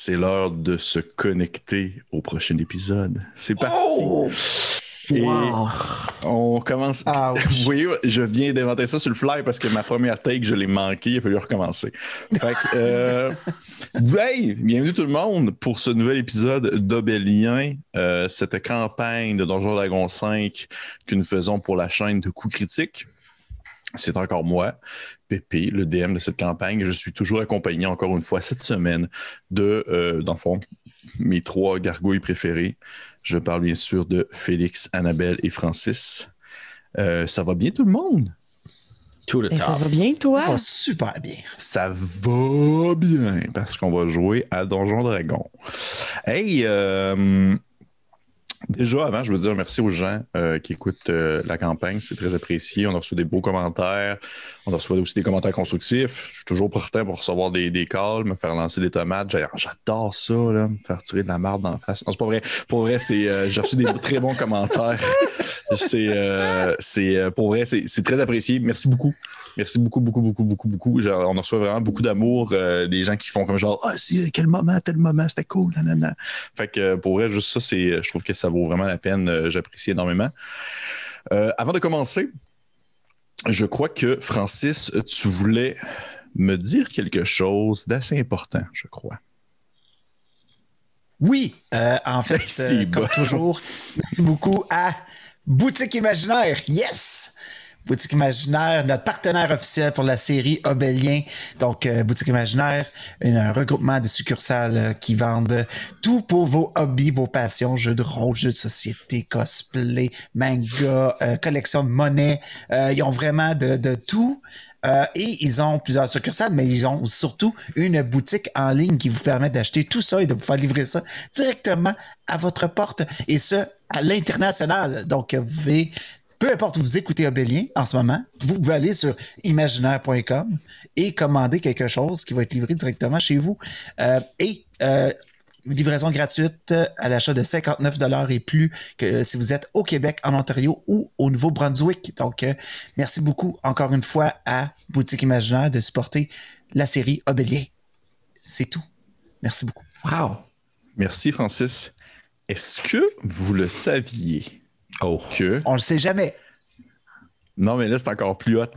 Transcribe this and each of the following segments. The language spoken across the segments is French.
C'est l'heure de se connecter au prochain épisode. C'est parti. Oh! Et Wow. on commence. Vous voyez, je viens d'inventer ça sur le fly parce que ma première take, je l'ai manqué. Il a fallu recommencer. Fait que, hey, bienvenue tout le monde pour ce nouvel épisode d'Obélien. Cette campagne de Donjons Dragons 5 que nous faisons pour la chaîne de Coups Critiques. C'est encore moi, Pépé, le DM de cette campagne. Je suis toujours accompagné, encore une fois, cette semaine, de, dans le fond, mes 3 gargouilles préférées. Je parle bien sûr de Félix, Annabelle et Francis. Ça va bien tout le monde? Tout le temps. Ça va bien, toi? Ça va super bien. Ça va bien, parce qu'on va jouer à Donjons Dragons. Hey, déjà, avant, je veux dire merci aux gens qui écoutent la campagne. C'est très apprécié. On a reçu des beaux commentaires. On a reçu aussi des commentaires constructifs. Je suis toujours partant pour recevoir des calls, me faire lancer des tomates. J'adore ça, là, me faire tirer de la marde d'en face. Non, c'est pas vrai. Pour vrai, j'ai reçu des très bons commentaires. Pour vrai, c'est très apprécié. Merci beaucoup. Merci beaucoup. Genre, on reçoit vraiment beaucoup d'amour des gens qui font comme genre quel moment, tel moment, c'était cool, nanana. Fait que pour vrai, juste ça, je trouve que ça vaut vraiment la peine. J'apprécie énormément. Avant de commencer, je crois que Francis, tu voulais me dire quelque chose d'assez important, je crois. Oui, en fait, comme toujours, merci beaucoup à Boutique Imaginaire. Yes! Boutique Imaginaire, notre partenaire officiel pour la série Obélien. Donc, Boutique Imaginaire, un regroupement de succursales qui vendent tout pour vos hobbies, vos passions, jeux de rôle, jeux de société, cosplay, manga, collection de monnaie. Ils ont vraiment de tout. Et ils ont plusieurs succursales, mais ils ont surtout une boutique en ligne qui vous permet d'acheter tout ça et de vous faire livrer ça directement à votre porte, et ce, à l'international. Donc, vous pouvez... Peu importe où vous écoutez Obélien en ce moment, vous pouvez aller sur imaginaire.com et commander quelque chose qui va être livré directement chez vous. Livraison gratuite à l'achat de 59$ et plus que si vous êtes au Québec, en Ontario ou au Nouveau-Brunswick. Donc, merci beaucoup encore une fois à Boutique Imaginaire de supporter la série Obélien. C'est tout. Merci beaucoup. Wow. Merci, Francis. Est-ce que vous le saviez? On le sait jamais. Non, mais là, c'est encore plus hot.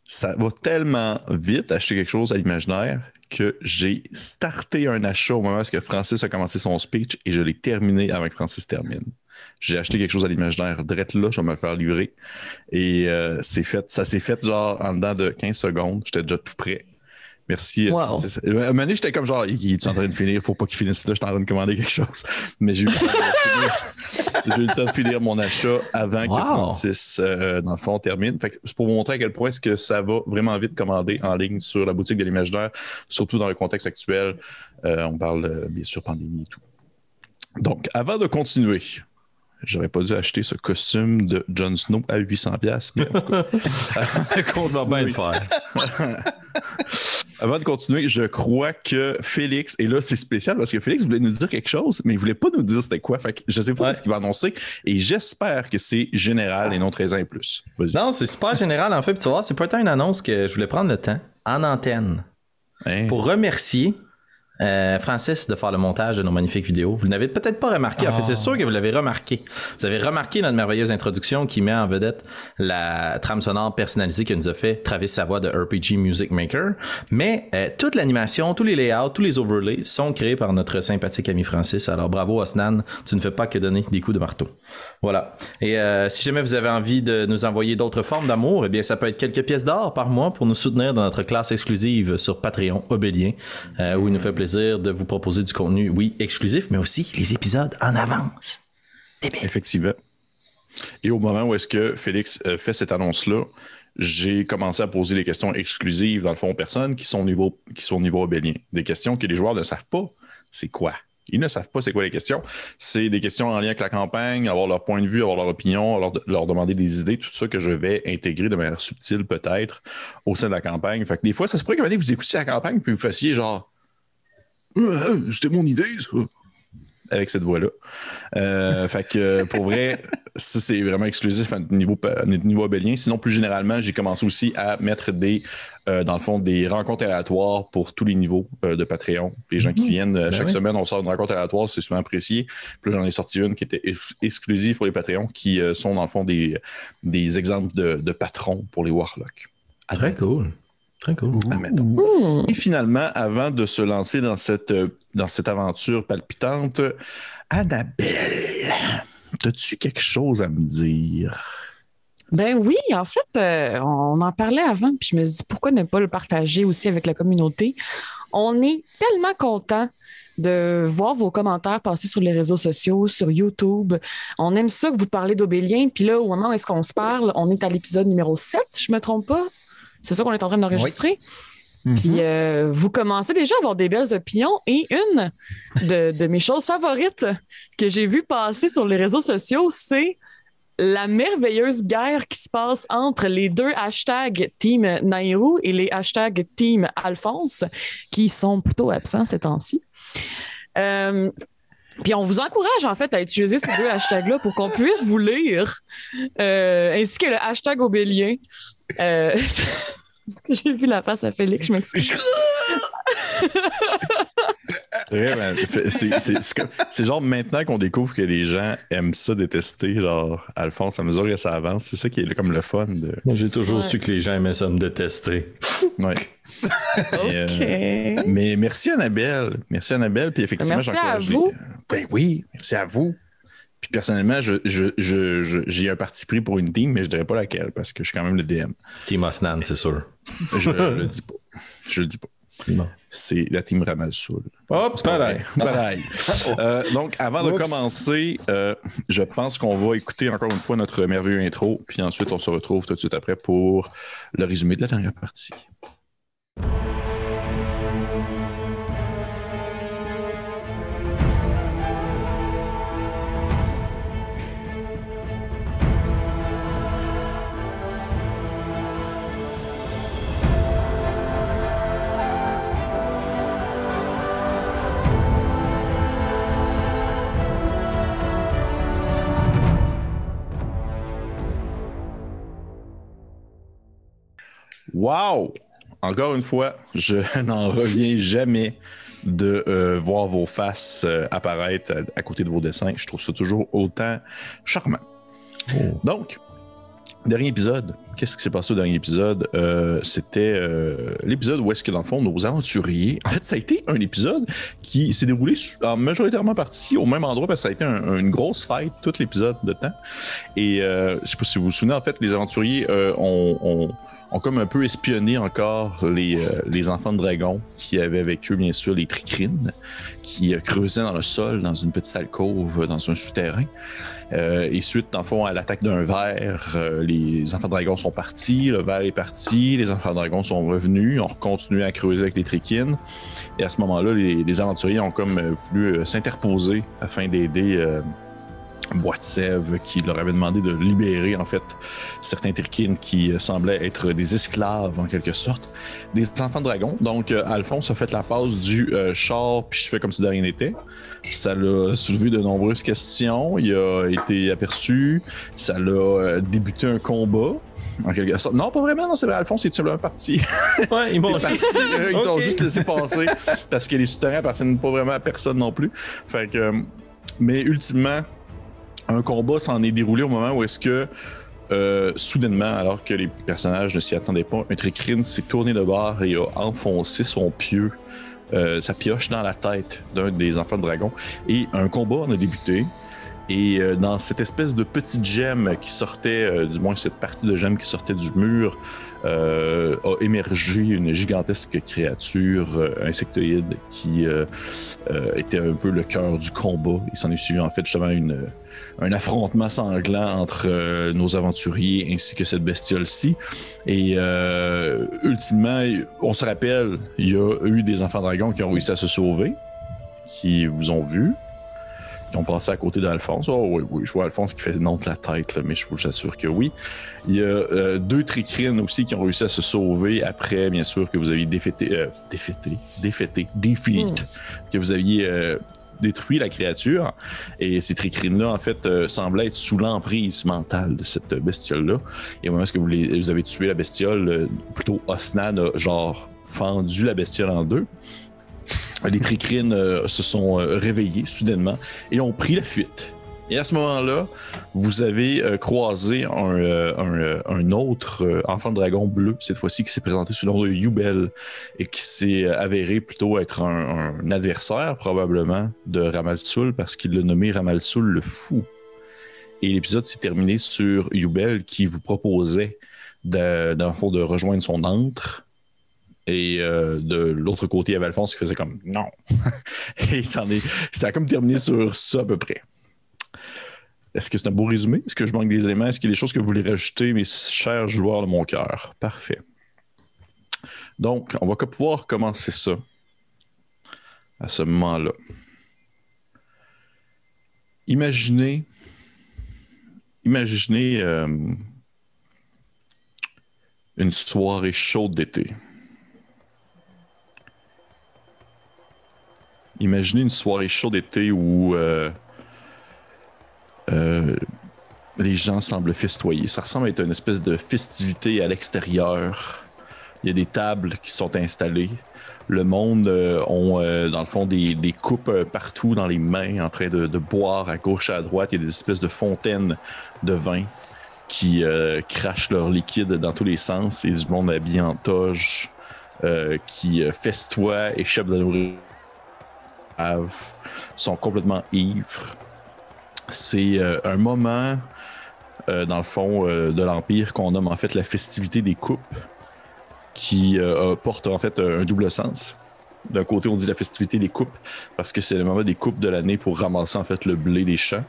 Ça va tellement vite acheter quelque chose à l'imaginaire que j'ai starté un achat au moment où Francis a commencé son speech et je l'ai terminé avant que Francis termine. J'ai acheté quelque chose à l'imaginaire. Direct là, je vais me faire livrer. Et ça s'est fait genre en dedans de 15 secondes. J'étais déjà tout prêt. Merci. Wow. À un moment donné, j'étais comme genre, il est en train de finir, faut pas qu'il finisse là, je suis en train de commander quelque chose. Mais j'ai eu le temps de finir mon achat avant que Francis, dans le fond, termine. Fait que c'est pour vous montrer à quel point est-ce que ça va vraiment vite commander en ligne sur la boutique de l'imaginaire, surtout dans le contexte actuel. On parle, bien sûr, pandémie et tout. Donc, avant de continuer, j'aurais pas dû acheter ce costume de Jon Snow à 800$, mais en tout cas, on va bien le faire. Avant de continuer, je crois que Félix, et là c'est spécial parce que Félix voulait nous dire quelque chose, mais il voulait pas nous dire c'était quoi. Fait que je sais pas ce qu'il va annoncer et j'espère que c'est général et non 13 ans et plus. Vas-y. Non, c'est super général en fait. Puis tu vois, c'est pas tant une annonce que je voulais prendre le temps en antenne pour remercier Francis de faire le montage de nos magnifiques vidéos. Vous n'avez peut-être pas remarqué, en fait c'est sûr que vous l'avez remarqué. Vous avez remarqué notre merveilleuse introduction qui met en vedette la trame sonore personnalisée que nous a fait Travis Savoie de RPG Music Maker, mais toute l'animation, tous les layouts, tous les overlays sont créés par notre sympathique ami Francis. Alors bravo Osnan, tu ne fais pas que donner des coups de marteau. Voilà. Et si jamais vous avez envie de nous envoyer d'autres formes d'amour, eh bien ça peut être quelques pièces d'or par mois pour nous soutenir dans notre classe exclusive sur Patreon Obélien, où il nous fait plaisir de vous proposer du contenu, oui, exclusif, mais aussi les épisodes en avance. Effectivement. Et au moment où est-ce que Félix fait cette annonce-là, j'ai commencé à poser des questions exclusives, dans le fond, aux personnes qui sont au niveau Obélien. Des questions que les joueurs ne savent pas. C'est quoi? Ils ne savent pas c'est quoi les questions. C'est des questions en lien avec la campagne, avoir leur point de vue, avoir leur opinion, leur demander des idées, tout ça que je vais intégrer de manière subtile peut-être au sein de la campagne. Fait que des fois, ça se pourrait que vous écoutiez la campagne puis vous fassiez genre c'était mon idée, ça. Avec cette voix-là. Fait que pour vrai, ça, c'est vraiment exclusif à notre niveau abélien. Sinon, plus généralement, j'ai commencé aussi à mettre dans le fond, des rencontres aléatoires pour tous les niveaux de Patreon. Les gens qui viennent chaque semaine, on sort une rencontre aléatoire, c'est souvent apprécié. Puis là, j'en ai sorti une qui était exclusive pour les Patreons, qui sont dans le fond des exemples de patrons pour les Warlocks. Très cool. Très cool. Et finalement, avant de se lancer dans cette aventure palpitante, Annabelle, as-tu quelque chose à me dire? Ben oui, en fait, on en parlait avant, puis je me suis dit pourquoi ne pas le partager aussi avec la communauté. On est tellement contents de voir vos commentaires passer sur les réseaux sociaux, sur YouTube. On aime ça que vous parlez d'Obélien, puis là, au moment où est-ce qu'on se parle, on est à l'épisode numéro 7, si je ne me trompe pas. C'est ça qu'on est en train d'enregistrer. Oui. Puis vous commencez déjà à avoir des belles opinions, et une de mes choses favorites que j'ai vues passer sur les réseaux sociaux, c'est la merveilleuse guerre qui se passe entre les deux hashtags Team Nairou et les hashtags Team Alphonse, qui sont plutôt absents ces temps-ci. Puis on vous encourage en fait à utiliser ces deux hashtags-là pour qu'on puisse vous lire, ainsi que le hashtag Obélien. Est-ce que j'ai vu la face à Félix? Je m'excuse. C'est genre maintenant qu'on découvre que les gens aiment ça détester, genre Alphonse, à mesure que ça avance. C'est ça qui est comme le fun. Moi, j'ai toujours su que les gens aimaient ça me détester. Ouais. OK. Mais merci Annabelle. Merci Annabelle. Puis effectivement, merci à vous. Ben oui, merci à vous. Puis personnellement, j'ai un parti pris pour une team, mais je dirais pas laquelle parce que je suis quand même le DM. Team Osnan, c'est sûr. Je le dis pas. Je le dis pas. Non. C'est la team Ramalsoul. Hop, pareil. Donc, avant de commencer, je pense qu'on va écouter encore une fois notre merveilleux intro, puis ensuite on se retrouve tout de suite après pour le résumé de la dernière partie. Wow! Encore une fois, je n'en reviens jamais de voir vos faces apparaître à côté de vos dessins. Je trouve ça toujours autant charmant. Oh. Donc, dernier épisode. Qu'est-ce qui s'est passé au dernier épisode? C'était l'épisode où est-ce que, dans le fond, nos aventuriers... En fait, ça a été un épisode qui s'est déroulé en majoritairement partie au même endroit parce que ça a été une grosse fête, tout l'épisode de temps. Et je ne sais pas si vous vous souvenez, en fait, les aventuriers ont comme un peu espionné encore les enfants de dragon qui avaient avec eux, bien sûr, les tricrines, qui creusaient dans le sol, dans une petite alcôve, dans un souterrain. Et suite, dans le fond, à l'attaque d'un ver, les enfants de dragon sont partis, le ver est parti, les enfants de dragon sont revenus, ont continué à creuser avec les tricrines. Et à ce moment-là, les aventuriers ont comme voulu s'interposer afin d'aider... Bois de Sèvres qui leur avait demandé de libérer en fait certains tricrines qui semblaient être des esclaves en quelque sorte, des enfants de dragon. Donc Alphonse a fait la passe du char puis je fais comme si de rien n'était. Ça l'a soulevé de nombreuses questions, il a été aperçu, ça l'a débuté un combat. En quelque sorte. Non, pas vraiment, non, c'est vrai, Alphonse est tout simplement parti. Ouais, ils t'ont juste laissé passer parce que les souterrains appartiennent pas vraiment à personne non plus. Fait que, mais ultimement, un combat s'en est déroulé au moment où est-ce que, soudainement, alors que les personnages ne s'y attendaient pas, un tricrine s'est tourné de bord et a enfoncé son pieu, sa pioche dans la tête d'un des enfants de dragon. Et un combat en a débuté. Et dans cette espèce de petite gemme qui sortait, du moins cette partie de gemme qui sortait du mur, a émergé une gigantesque créature insectoïde qui était un peu le cœur du combat. Il s'en est suivi en fait justement un affrontement sanglant entre nos aventuriers ainsi que cette bestiole-ci. Et ultimement, on se rappelle, il y a eu des enfants dragons qui ont réussi à se sauver, qui vous ont vu. Qui ont passé à côté d'Alphonse. Oh oui, je vois Alphonse qui fait non de la tête, là, mais je vous assure que oui. Il y a deux tricrines aussi qui ont réussi à se sauver après, bien sûr, que vous aviez defeat, que vous aviez détruit la créature. Et ces tricrines-là, en fait, semblaient être sous l'emprise mentale de cette bestiole-là. Et au moment où vous avez tué la bestiole, plutôt Osnan a genre fendu la bestiole en deux. Les tricrines se sont réveillés soudainement et ont pris la fuite. Et à ce moment-là, vous avez croisé un autre enfant de dragon bleu, cette fois-ci, qui s'est présenté sous le nom de Yubel et qui s'est avéré plutôt être un adversaire, probablement, de Ramal-Sul, parce qu'il l'a nommé Ramal-Sul le Fou. Et l'épisode s'est terminé sur Yubel qui vous proposait de rejoindre son antre. Et de l'autre côté, il y avait Alphonse qui faisait comme non. Et ça a comme terminé sur ça à peu près. Est-ce que c'est un beau résumé? Est-ce que je manque des éléments? Est-ce qu'il y a des choses que vous voulez rajouter, mes chers joueurs de mon cœur? Parfait. Donc, on va pouvoir commencer ça à ce moment-là. Imaginez une soirée chaude d'été. Imaginez une soirée chaude d'été où les gens semblent festoyer. Ça ressemble à être une espèce de festivité à l'extérieur. Il y a des tables qui sont installées. Le monde ont, dans le fond, des coupes partout dans les mains en train de boire à gauche et à droite. Il y a des espèces de fontaines de vin qui crachent leur liquide dans tous les sens. Et du monde habillé en toge qui festoie, échappe de la nourriture, sont complètement ivres. C'est un moment, dans le fond, de l'Empire qu'on nomme en fait la festivité des coupes, qui porte en fait un double sens. D'un côté, on dit la festivité des coupes parce que c'est le moment des coupes de l'année pour ramasser en fait le blé des champs.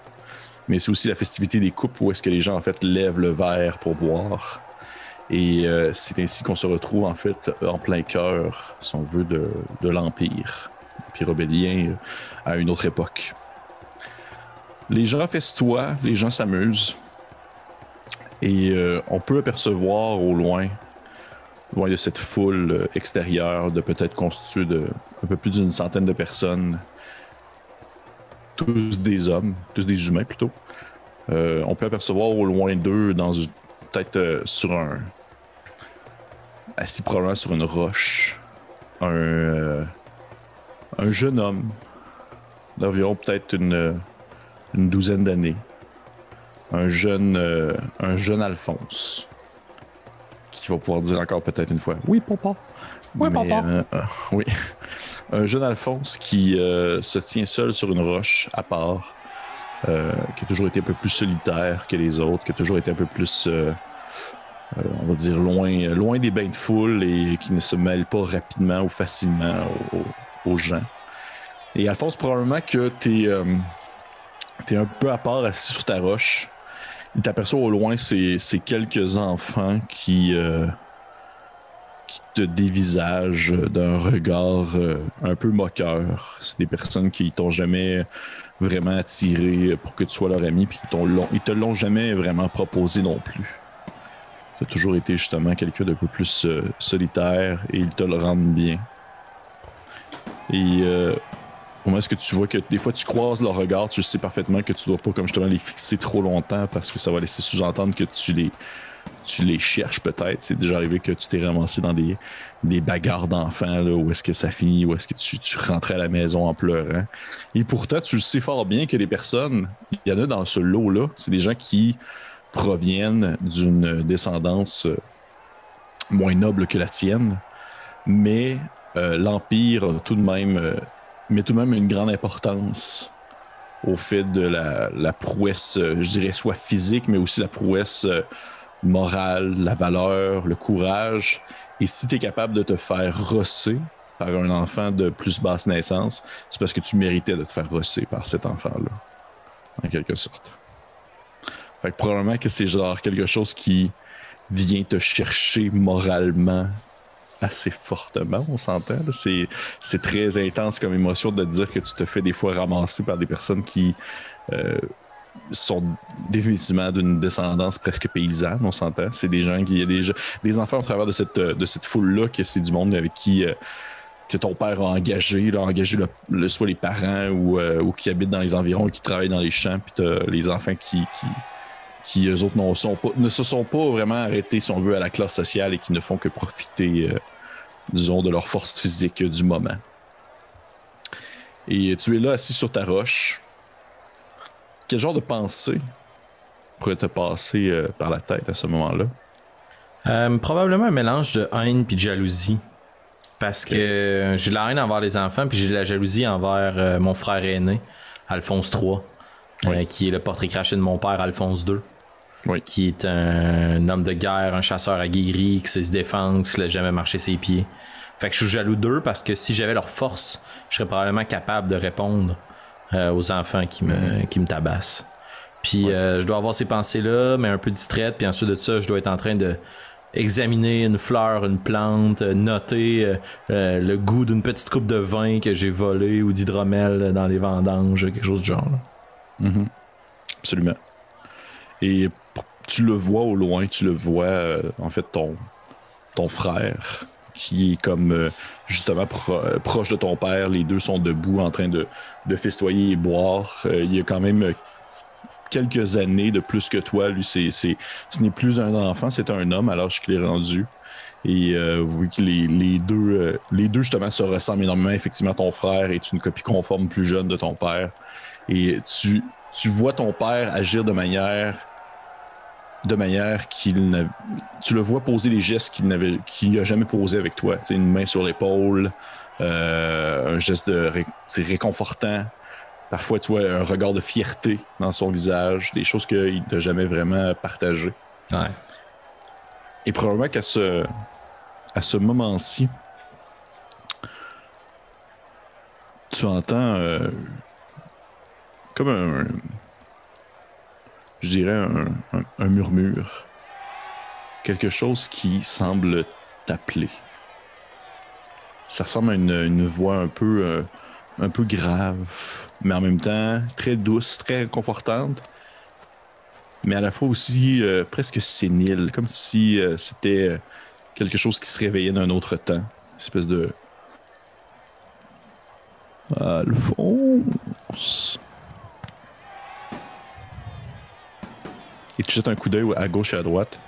Mais c'est aussi la festivité des coupes où est-ce que les gens en fait lèvent le verre pour boire. Et c'est ainsi qu'on se retrouve en fait en plein cœur, si on veut, de l'Empire. L'Empire obélien à une autre époque. Les gens festoient, les gens s'amusent. Et on peut apercevoir au loin de cette foule extérieure de peut-être constituée de un peu plus d'une centaine de personnes, tous des hommes, tous des humains plutôt. On peut apercevoir au loin d'eux, peut-être assis probablement sur une roche, un jeune homme d'environ peut-être une douzaine d'années, un jeune Alphonse, qui va pouvoir dire encore peut-être une fois « Oui, papa! » Oui, papa! Oui. Un jeune Alphonse qui se tient seul sur une roche, à part, qui a toujours été un peu plus solitaire que les autres, qui a toujours été un peu plus, on va dire, loin des bains de foule et qui ne se mêle pas rapidement ou facilement aux gens. Et Alphonse, probablement que t'es un peu à part assis sur ta roche. Il t'aperçoit au loin ces quelques enfants qui te dévisagent d'un regard un peu moqueur. C'est des personnes qui t'ont jamais vraiment attiré pour que tu sois leur ami, puis ils te l'ont jamais vraiment proposé non plus. Tu as toujours été justement quelqu'un d'un peu plus solitaire et ils te le rendent bien. Et comment est-ce que tu vois que des fois tu croises leur regard, tu sais parfaitement que tu dois pas comme justement les fixer trop longtemps parce que ça va laisser sous-entendre que tu les cherches peut-être. C'est déjà arrivé que tu t'es ramassé dans des bagarres d'enfants là, où est-ce que ça finit, où est-ce que tu rentrais à la maison en pleurant. Et pourtant, tu le sais fort bien que les personnes, il y en a dans ce lot-là, c'est des gens qui proviennent d'une descendance moins noble que la tienne, mais l'Empire a tout de même... met tout de même une grande importance au fait de la prouesse, je dirais, soit physique, mais aussi la prouesse morale, la valeur, le courage. Et si tu es capable de te faire rosser par un enfant de plus basse naissance, c'est parce que tu méritais de te faire rosser par cet enfant-là, en quelque sorte. Fait que probablement que c'est genre quelque chose qui vient te chercher moralement assez fortement, on s'entend. C'est très intense comme émotion de te dire que tu te fais des fois ramasser par des personnes qui sont définitivement d'une descendance presque paysanne, on s'entend. C'est des gens qui... Il y a des enfants au travers de cette foule-là, que c'est du monde avec qui que ton père a engagé, soit les parents ou qui habitent dans les environs et qui travaillent dans les champs, puis t'as les enfants qui eux autres ne se sont pas vraiment arrêtés, si on veut, à la classe sociale et qui ne font que profiter, disons, de leur force physique du moment. Et tu es là, assis sur ta roche. Quel genre de pensée pourrait te passer par la tête à ce moment-là? Probablement un mélange de haine puis de jalousie. Parce que j'ai la haine envers les enfants, puis j'ai la jalousie envers mon frère aîné, Alphonse III, qui est le portrait craché de mon père, Alphonse II, qui est un homme de guerre, un chasseur aguerri, qui sait se défendre, qui ne laisse jamais marcher ses pieds. Fait que je suis jaloux d'eux parce que si j'avais leur force, je serais probablement capable de répondre aux enfants qui me tabassent. Puis je dois avoir ces pensées-là, mais un peu distraites, puis ensuite de ça, je dois être en train de examiner une fleur, une plante, noter le goût d'une petite coupe de vin que j'ai volé ou d'hydromel dans les vendanges, quelque chose du genre. Mm-hmm. Absolument. Et tu le vois au loin, en fait ton frère qui est comme justement proche de ton père. Les deux sont debout en train de festoyer et boire. Il y a quand même quelques années de plus que toi. Lui, ce n'est plus un enfant, c'est un homme à l'âge qu'il est rendu. Et vous voyez que les deux justement se ressemblent énormément. Effectivement, ton frère est une copie conforme plus jeune de ton père. Et tu vois ton père agir de manière qu'il tu le vois poser des gestes qu'il n'a jamais posé avec toi. T'sais, une main sur l'épaule, un geste réconfortant. Parfois, tu vois un regard de fierté dans son visage, des choses qu'il n'a jamais vraiment partagées. Ouais. Et probablement qu'à ce moment-ci, tu entends comme je dirais un murmure. Quelque chose qui semble t'appeler. Ça ressemble à une voix un peu grave, mais en même temps très douce, très réconfortante, mais à la fois aussi presque sénile, comme si c'était quelque chose qui se réveillait d'un autre temps. Une espèce de... Alphonse... Et tu jettes un coup d'œil à gauche et à droite.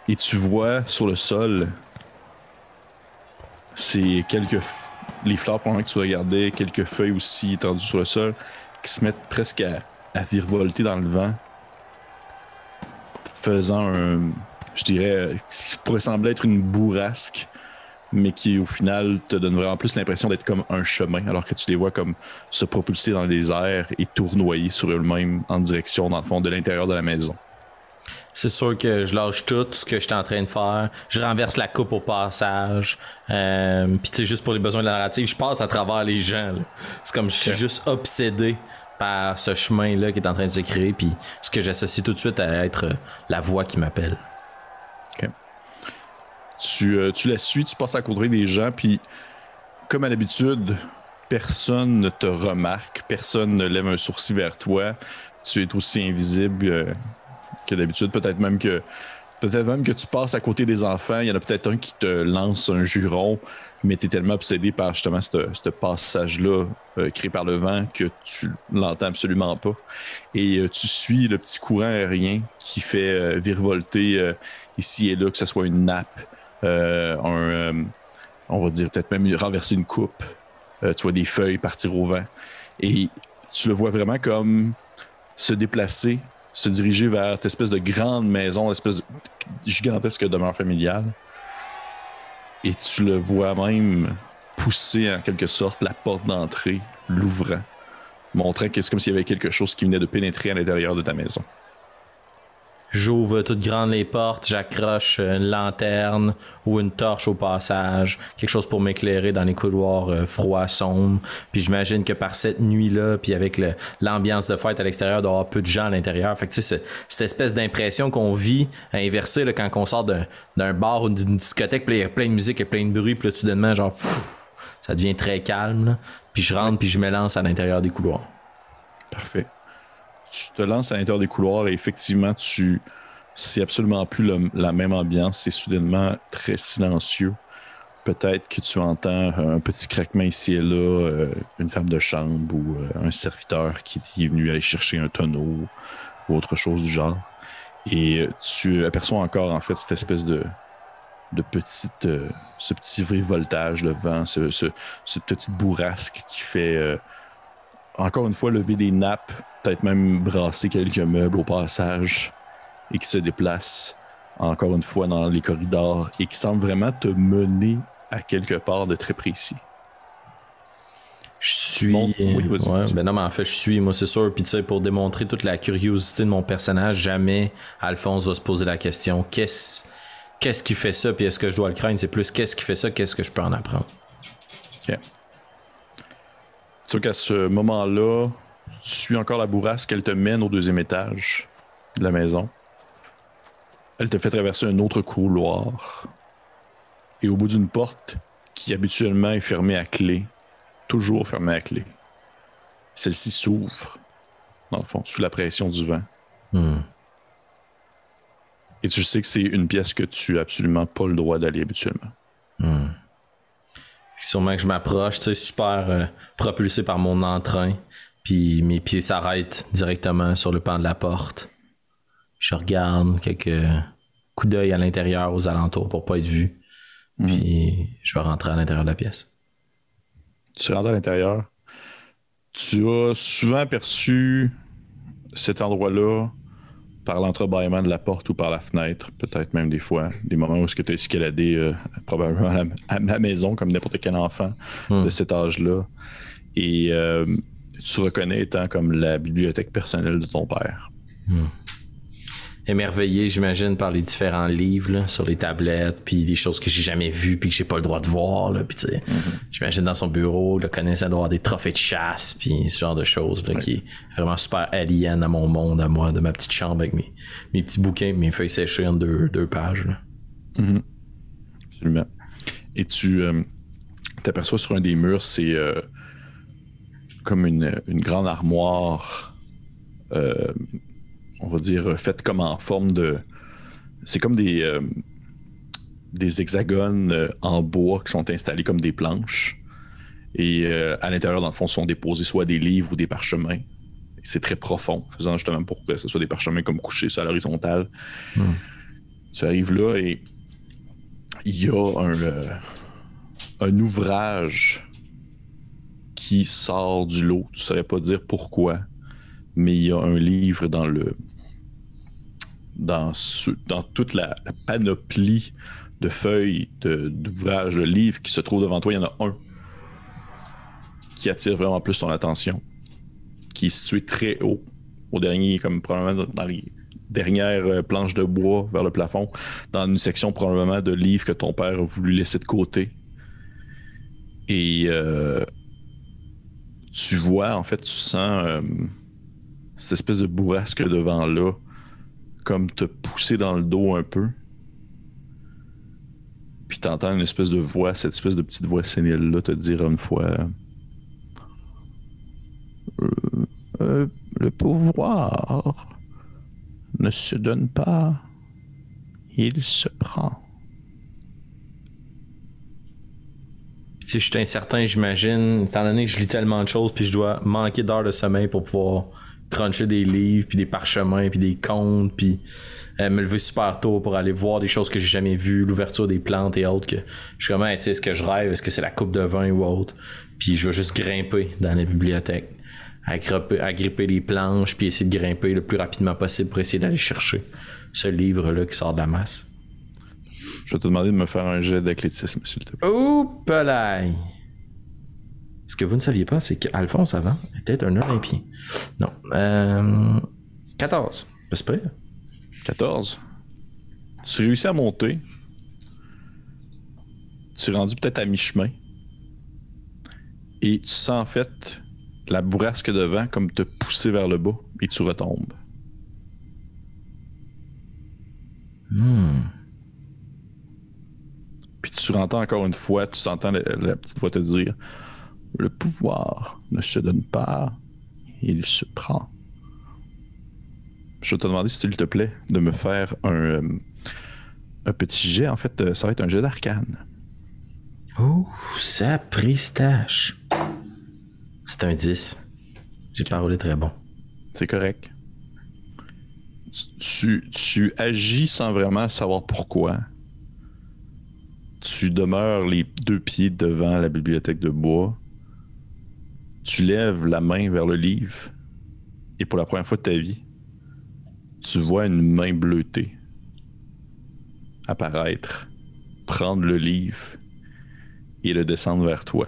Et tu vois sur le sol, c'est les fleurs pendant que tu regardais, quelques feuilles aussi étendues sur le sol, qui se mettent presque à virevolter dans le vent, faisant je dirais, ce qui pourrait sembler être une bourrasque, mais qui au final te donne vraiment plus l'impression d'être comme un chemin, alors que tu les vois comme se propulser dans les airs et tournoyer sur eux-mêmes en direction, dans le fond, de l'intérieur de la maison. C'est sûr que je lâche tout ce que j'étais en train de faire. Je renverse la coupe au passage. Puis tu sais, juste pour les besoins de la narrative, je passe à travers les gens. Là. C'est comme je suis juste obsédé par ce chemin-là qui est en train de se créer. Puis ce que j'associe tout de suite à être la voix qui m'appelle. OK. Tu la suis, tu passes à côté des gens, puis comme à l'habitude, personne ne te remarque, personne ne lève un sourcil vers toi. Tu es aussi invisible que d'habitude. Peut-être même que tu passes à côté des enfants. Il y en a peut-être un qui te lance un juron, mais tu es tellement obsédé par justement ce passage-là créé par le vent que tu l'entends absolument pas. Et tu suis le petit courant aérien qui fait virevolter ici et là, que ce soit une nappe, on va dire peut-être même renverser une coupe. Tu vois des feuilles partir au vent. Et tu le vois vraiment comme se déplacer, se diriger vers cette espèce de grande maison, espèce de gigantesque demeure familiale. Et tu le vois même pousser en quelque sorte la porte d'entrée, l'ouvrant, montrant que c'est comme s'il y avait quelque chose qui venait de pénétrer à l'intérieur de ta maison. J'ouvre toutes grandes les portes, j'accroche une lanterne ou une torche au passage, quelque chose pour m'éclairer dans les couloirs froids, sombres. Puis j'imagine que par cette nuit-là, puis avec l'ambiance de fête à l'extérieur, il doit y avoir peu de gens à l'intérieur. Fait que tu sais, cette espèce d'impression qu'on vit à inverser là, quand on sort d'un bar ou d'une discothèque, puis il y a plein de musique, il y a plein de bruit, puis là, soudainement, genre, ça devient très calme. Là. Puis je rentre, puis je me lance à l'intérieur des couloirs. Parfait. Tu te lances à l'intérieur des couloirs et effectivement, c'est absolument plus la même ambiance. C'est soudainement très silencieux. peut-être que tu entends un petit craquement ici et là, une femme de chambre ou un serviteur qui est venu aller chercher un tonneau ou autre chose du genre. Et tu aperçois encore, en fait, cette espèce de petite... ce petit voltage de vent, cette petite bourrasque qui fait, encore une fois, lever des nappes, peut-être même brasser quelques meubles au passage, et qui se déplace encore une fois dans les corridors et qui semble vraiment te mener à quelque part de très précis. Je suis. Oui, vas-y. Ben non, mais en fait, je suis, moi, c'est sûr. Puis, tu sais, pour démontrer toute la curiosité de mon personnage, jamais Alphonse va se poser la question qu'est-ce qui fait ça, puis est-ce que je dois le craindre? C'est plus qu'est-ce qui fait ça, qu'est-ce que je peux en apprendre? Ok. Tu sais qu'à ce moment-là, tu suis encore la bourrasque, elle te mène au 2e étage de la maison. Elle te fait traverser un autre couloir. Et au bout d'une porte qui habituellement est fermée à clé, toujours fermée à clé, celle-ci s'ouvre, dans le fond, sous la pression du vent. Et tu sais que c'est une pièce que tu n'as absolument pas le droit d'aller habituellement. Sûrement que je m'approche, tu sais, super propulsé par mon entrain, puis mes pieds s'arrêtent directement sur le pan de la porte. Je regarde quelques coups d'œil à l'intérieur, aux alentours, pour pas être vu. Puis je vais rentrer à l'intérieur de la pièce. Tu rentres à l'intérieur. Tu as souvent aperçu cet endroit-là par l'entrebâillement de la porte ou par la fenêtre, peut-être même des fois, des moments où tu as escaladé probablement à ma maison, comme n'importe quel enfant de cet âge-là. Et tu reconnais étant comme la bibliothèque personnelle de ton père. Émerveillé, j'imagine, par les différents livres là, sur les tablettes, puis des choses que j'ai jamais vues, puis que j'ai pas le droit de voir. Là, puis j'imagine dans son bureau, le connaissant d'avoir des trophées de chasse, puis ce genre de choses là, qui est vraiment super alien à mon monde, à moi, de ma petite chambre avec mes petits bouquins, mes feuilles séchées en deux pages. Là. Absolument. Et tu t'aperçois sur un des murs, c'est comme une grande armoire. On va dire, faite comme en forme de... C'est comme des hexagones en bois qui sont installés comme des planches. Et à l'intérieur, dans le fond, sont déposés soit des livres ou des parchemins. Et c'est très profond, faisant justement pour que ce soit des parchemins comme couchés sur l'horizontale. Tu arrives là et il y a un ouvrage qui sort du lot. Tu ne saurais pas dire pourquoi, mais il y a un livre dans toute la panoplie de feuilles, d'ouvrages, de livres qui se trouvent devant toi. Il y en a un qui attire vraiment plus ton attention, qui est situé très haut, au dernier, comme probablement dans les dernières planches de bois vers le plafond, dans une section probablement de livres que ton père a voulu laisser de côté. Et tu vois, en fait, tu sens cette espèce de bourrasque de vent-là comme te pousser dans le dos un peu. Puis t'entends une espèce de voix, cette espèce de petite voix sénile-là te dire une fois le pouvoir ne se donne pas, il se prend. Tu sais, je suis incertain, j'imagine, étant donné que je lis tellement de choses, puis je dois manquer d'heures de sommeil pour pouvoir cruncher des livres, puis des parchemins, puis des contes, puis me lever super tôt pour aller voir des choses que j'ai jamais vues, l'ouverture des plantes et autres, que je suis comme, tu sais, est-ce que je rêve, est-ce que c'est la coupe de vin ou autre, puis je vais juste grimper dans la bibliothèque, agripper les planches, puis essayer de grimper le plus rapidement possible pour essayer d'aller chercher ce livre-là qui sort de la masse. Je vais te demander de me faire un jet d'athlétisme, s'il te plaît. Oh, pelaille! Ce que vous ne saviez pas, c'est qu'Alphonse, avant, était un Olympien. Non. 14. C'est pas pire. 14. Tu réussis à monter. Tu es rendu peut-être à mi-chemin. Et tu sens en fait la bourrasque de vent comme te pousser vers le bas. Et tu retombes. Puis tu entends encore une fois, tu entends la petite voix te dire « Le pouvoir ne se donne pas, il se prend. » Je vais te demander, s'il te plaît, de me faire un petit jet. En fait, ça va être un jet d'arcane. Oh, ça pristache. C'est un 10. J'ai pas roulé très bon. C'est correct. Tu agis sans vraiment savoir pourquoi. Tu demeures les 2 pieds devant la bibliothèque de bois. Tu lèves la main vers le livre. Et pour la première fois de ta vie, tu vois une main bleutée apparaître, prendre le livre et le descendre vers toi.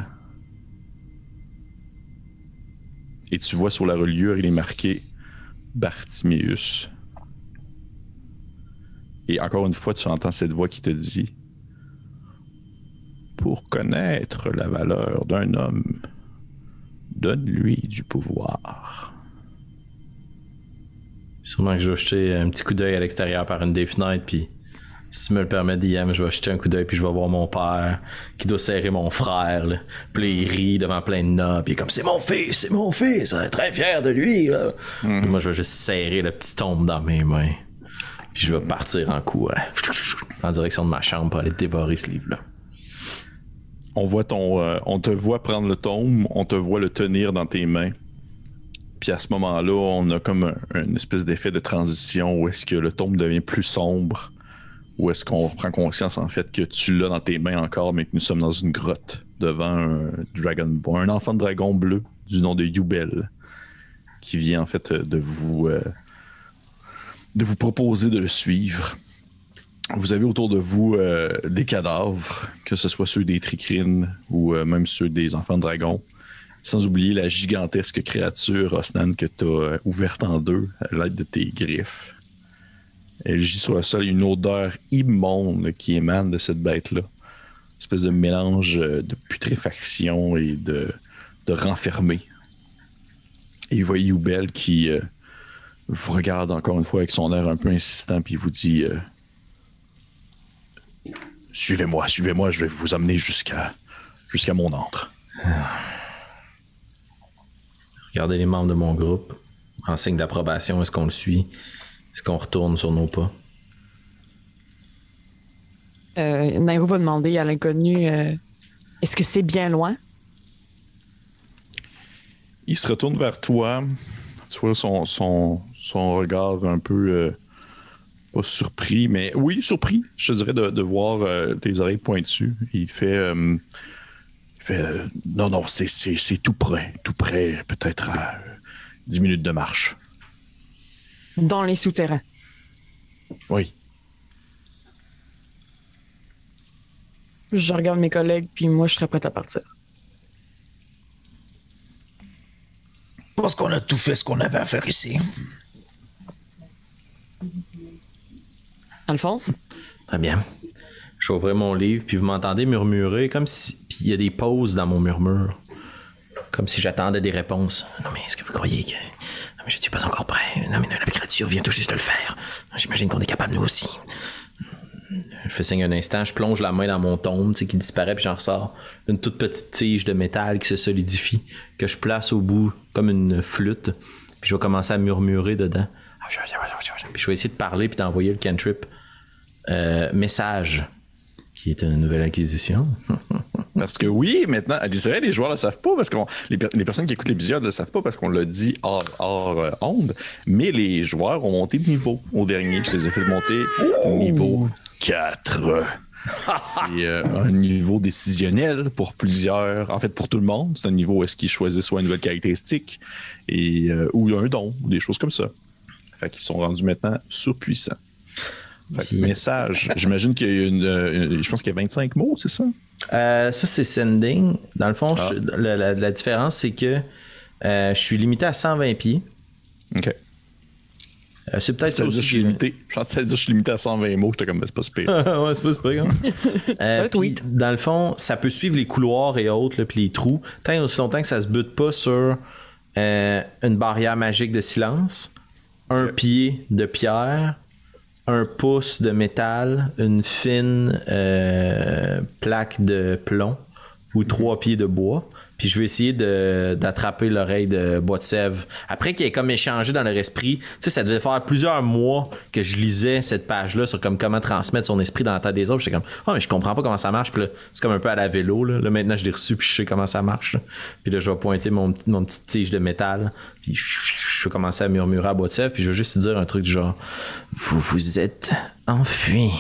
Et tu vois sur la reliure, il est marqué Bartiméus. Et encore une fois, tu entends cette voix qui te dit: pour connaître la valeur d'un homme, donne-lui du pouvoir. Sûrement que je vais jeter un petit coup d'œil à l'extérieur par une des fenêtres, puis si tu me le permets, DM, je vais jeter un coup d'œil, puis je vais voir mon père qui doit serrer mon frère, là. Puis là, il rit devant plein de nobles, puis il est comme: c'est mon fils, très fier de lui. Là. Puis moi, je vais juste serrer le petit tombe dans mes mains, puis je vais partir en courant en direction de ma chambre pour aller dévorer ce livre-là. On te voit prendre le tome, on te voit le tenir dans tes mains. Puis à ce moment-là, on a comme une espèce d'effet de transition où est-ce que le tome devient plus sombre, où est-ce qu'on prend conscience en fait que tu l'as dans tes mains encore, mais que nous sommes dans une grotte devant un enfant de dragon bleu du nom de Yubel, qui vient en fait de vous proposer de le suivre. Vous avez autour de vous des cadavres, que ce soit ceux des tricrines ou même ceux des enfants de dragon. Sans oublier la gigantesque créature, Osnan, que tu as ouverte en deux à l'aide de tes griffes. Elle gît sur le sol, une odeur immonde qui émane de cette bête-là. Une espèce de mélange de putréfaction et de renfermé. Et vous voyez Yubel qui vous regarde encore une fois avec son air un peu insistant, puis il vous dit suivez-moi, je vais vous amener jusqu'à mon antre. Regardez les membres de mon groupe. En signe d'approbation, est-ce qu'on le suit? Est-ce qu'on retourne sur nos pas? Nairo va demander à l'inconnu est-ce que c'est bien loin? Il se retourne vers toi. Tu vois son regard un peu pas surpris, mais oui, surpris, je te dirais, de voir tes oreilles pointues. Il fait non, c'est tout près, peut-être à 10 minutes de marche. Dans les souterrains. Oui. Je regarde mes collègues, puis moi, je serais prête à partir. Je pense qu'on a tout fait ce qu'on avait à faire ici. Alphonse? Très bien. Je vais ouvrir mon livre, puis vous m'entendez murmurer, comme si... Puis il y a des pauses dans mon murmure. Comme si j'attendais des réponses. Non, mais est-ce que vous croyez que... Non, mais je ne suis pas encore prêt. Non, mais la créature vient tout juste de le faire. J'imagine qu'on est capable, nous aussi. Je fais signe un instant, je plonge la main dans mon tombe, qui disparaît, puis j'en ressors une toute petite tige de métal qui se solidifie, que je place au bout comme une flûte, puis je vais commencer à murmurer dedans. Puis je vais essayer de parler, puis d'envoyer le cantrip message, qui est une nouvelle acquisition. Parce que oui, maintenant, c'est vrai, les joueurs ne le savent pas, parce que les personnes qui écoutent l'épisode ne le savent pas parce qu'on l'a dit hors onde, mais les joueurs ont monté de niveau au dernier. Je les ai fait monter niveau 4. C'est un niveau décisionnel pour plusieurs, en fait pour tout le monde. C'est un niveau où est-ce qu'ils choisissent soit une nouvelle caractéristique ou un don, ou des choses comme ça. Fait qu'ils sont rendus maintenant surpuissants. Fait que message, j'imagine qu'il y a je pense qu'il y a 25 mots, c'est ça? Ça, c'est sending. Dans le fond, la différence, c'est que je suis limité à 120 pieds. OK. C'est peut-être ça aussi. Je suis limité. Je pensais dire que je suis limité à 120 mots. J'étais comme, c'est pas super. Ouais, c'est pas super. C'est un tweet. Dans le fond, ça peut suivre les couloirs et autres, puis les trous, tant aussi longtemps que ça se bute pas sur une barrière magique de silence, un pied de pierre, un pouce de métal, une fine plaque de plomb ou 3 pieds de bois. Puis je vais essayer d'attraper l'oreille de Bois de Sèvres. Après qu'il ait comme échangé dans leur esprit, tu sais, ça devait faire plusieurs mois que je lisais cette page-là sur comme comment transmettre son esprit dans la tête des autres. J'étais comme, mais je comprends pas comment ça marche. Puis là, c'est comme un peu à la vélo. Là, maintenant, je l'ai reçu, puis je sais comment ça marche. Là. Puis là, je vais pointer mon petite tige de métal. Puis je vais commencer à murmurer à Bois de Sèvres. Puis je vais juste dire un truc du genre, vous vous êtes enfui.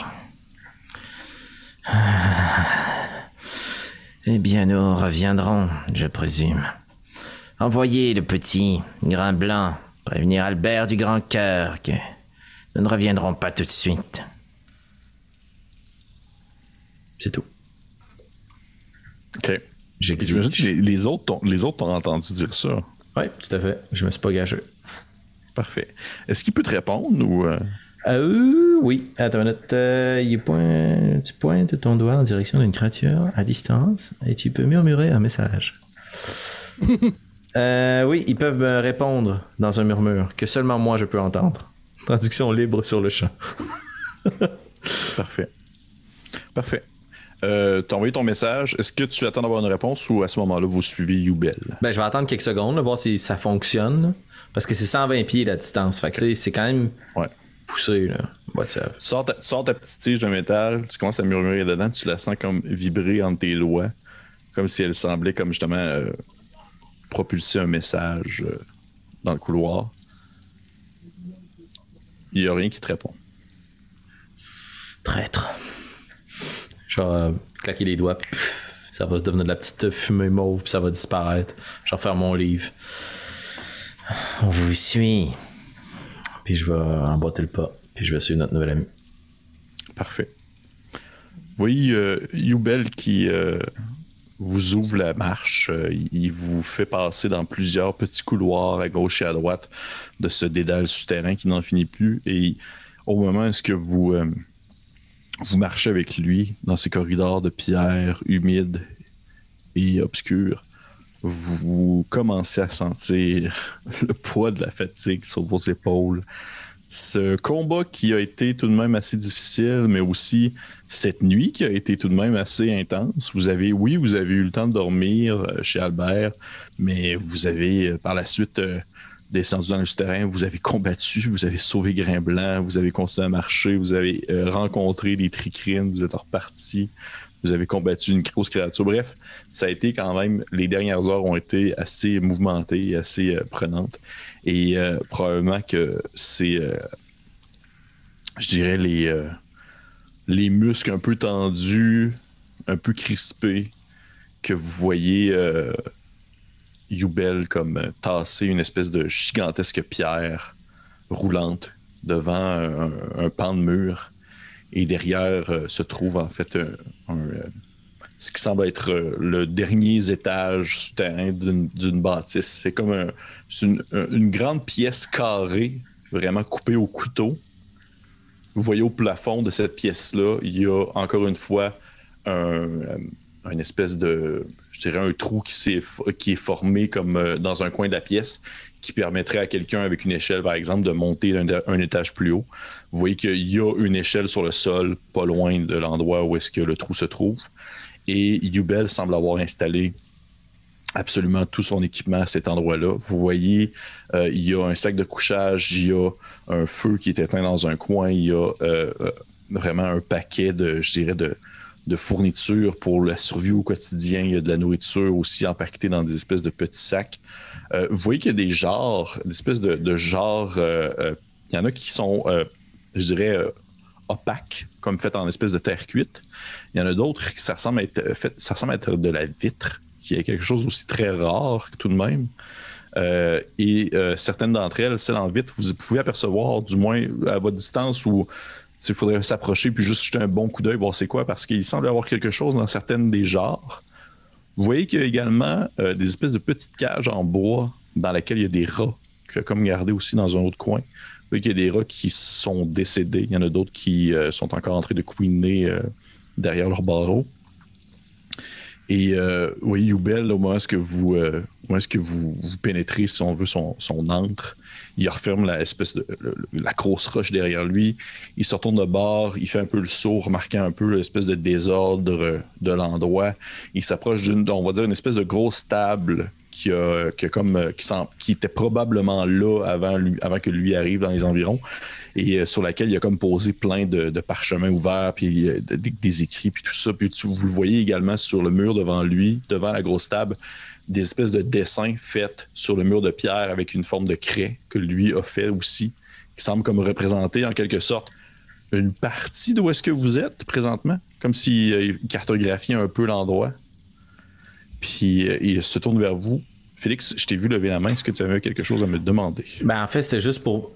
Eh bien, nous reviendrons, je présume. Envoyez le petit Grain Blanc prévenir Albert du Grand Cœur que nous ne reviendrons pas tout de suite. C'est tout. OK. J'imagine que les autres t'ont entendu dire ça. Oui, tout à fait. Je me suis pas gagé. Parfait. Est-ce qu'il peut te répondre ou... Oui. Attends une minute. Tu pointes ton doigt en direction d'une créature à distance et tu peux murmurer un message. Oui, ils peuvent me répondre dans un murmure que seulement moi je peux entendre. Traduction libre sur le champ. Parfait. T'as envoyé ton message. Est-ce que tu attends d'avoir une réponse ou à ce moment-là, vous suivez Youbel? Ben, je vais attendre quelques secondes, là, voir si ça fonctionne. Parce que c'est 120 pieds la distance. Fait que c'est quand même... Ouais. Poussé, là. Sors ta petite tige de métal, tu commences à murmurer dedans, tu la sens comme vibrer entre tes doigts, comme si elle semblait comme justement propulser un message dans le couloir. Il n'y a rien qui te répond. Traître. Je vais claquer les doigts, puis ça va se devenir de la petite fumée mauve, puis ça va disparaître. Je vais refaire mon livre. On vous suit. Puis je vais emboîter le pas. Puis je vais suivre notre nouvel ami. Parfait. Vous voyez Youbel qui vous ouvre la marche. Il vous fait passer dans plusieurs petits couloirs à gauche et à droite de ce dédale souterrain qui n'en finit plus. Et au moment où que vous marchez avec lui dans ces corridors de pierre humides et obscurs, vous commencez à sentir le poids de la fatigue sur vos épaules. Ce combat qui a été tout de même assez difficile, mais aussi cette nuit qui a été tout de même assez intense. Vous avez eu le temps de dormir chez Albert, mais vous avez par la suite descendu dans le souterrain, vous avez combattu, vous avez sauvé Grain Blanc, vous avez continué à marcher, vous avez rencontré des tricrines, vous êtes repartis. Vous avez combattu une grosse créature. Bref, ça a été quand même... Les dernières heures ont été assez mouvementées et assez prenantes. Et probablement que c'est... je dirais les muscles un peu tendus, un peu crispés, que vous voyez Youbel comme tasser une espèce de gigantesque pierre roulante devant un pan de mur. Et derrière se trouve en fait ce qui semble être le dernier étage souterrain d'une bâtisse. C'est comme une grande pièce carrée, vraiment coupée au couteau. Vous voyez au plafond de cette pièce-là, il y a encore une fois une espèce de, je dirais, un trou qui est formé comme dans un coin de la pièce, qui permettrait à quelqu'un avec une échelle, par exemple, de monter un étage plus haut. Vous voyez qu'il y a une échelle sur le sol, pas loin de l'endroit où est-ce que le trou se trouve. Et Youbel semble avoir installé absolument tout son équipement à cet endroit-là. Vous voyez, il y a un sac de couchage, il y a un feu qui est éteint dans un coin, il y a vraiment un paquet de fournitures pour la survie au quotidien. Il y a de la nourriture aussi empaquetée dans des espèces de petits sacs. Vous voyez qu'il y a des genres, des espèces de genres. Il y en a qui sont, je dirais, opaques, comme faites en espèce de terre cuite. Il y en a d'autres qui ça ressemble à être de la vitre, qui est quelque chose aussi très rare tout de même. Et certaines d'entre elles, celles en vitre, vous pouvez apercevoir, du moins à votre distance, où il faudrait s'approcher puis juste jeter un bon coup d'œil, voir c'est quoi, parce qu'il semble y avoir quelque chose dans certaines des genres. Vous voyez qu'il y a également des espèces de petites cages en bois dans lesquelles il y a des rats, qu'il y a comme gardé aussi dans un autre coin. Vous voyez qu'il y a des rats qui sont décédés. Il y en a d'autres qui sont encore en train de couiner derrière leurs barreaux. Et oui, Youbel, au moment où est-ce que vous pénétrez, si on veut, son antre, il referme la grosse roche derrière lui. Il se retourne de bord, il fait un peu le saut, remarquant un peu l'espèce de désordre de l'endroit. Il s'approche on va dire, une espèce de grosse table qui était probablement là avant que lui arrive dans les environs, et sur laquelle il a comme posé plein de parchemins ouverts, puis des écrits, puis tout ça. Puis vous le voyez également sur le mur devant lui, devant la grosse table, des espèces de dessins faits sur le mur de pierre avec une forme de craie que lui a fait aussi, qui semble comme représenter en quelque sorte une partie d'où est-ce que vous êtes présentement, comme s'il cartographiait un peu l'endroit. Puis il se tourne vers vous. Félix, je t'ai vu lever la main. Est-ce que tu avais quelque chose à me demander? Ben, en fait, c'était juste pour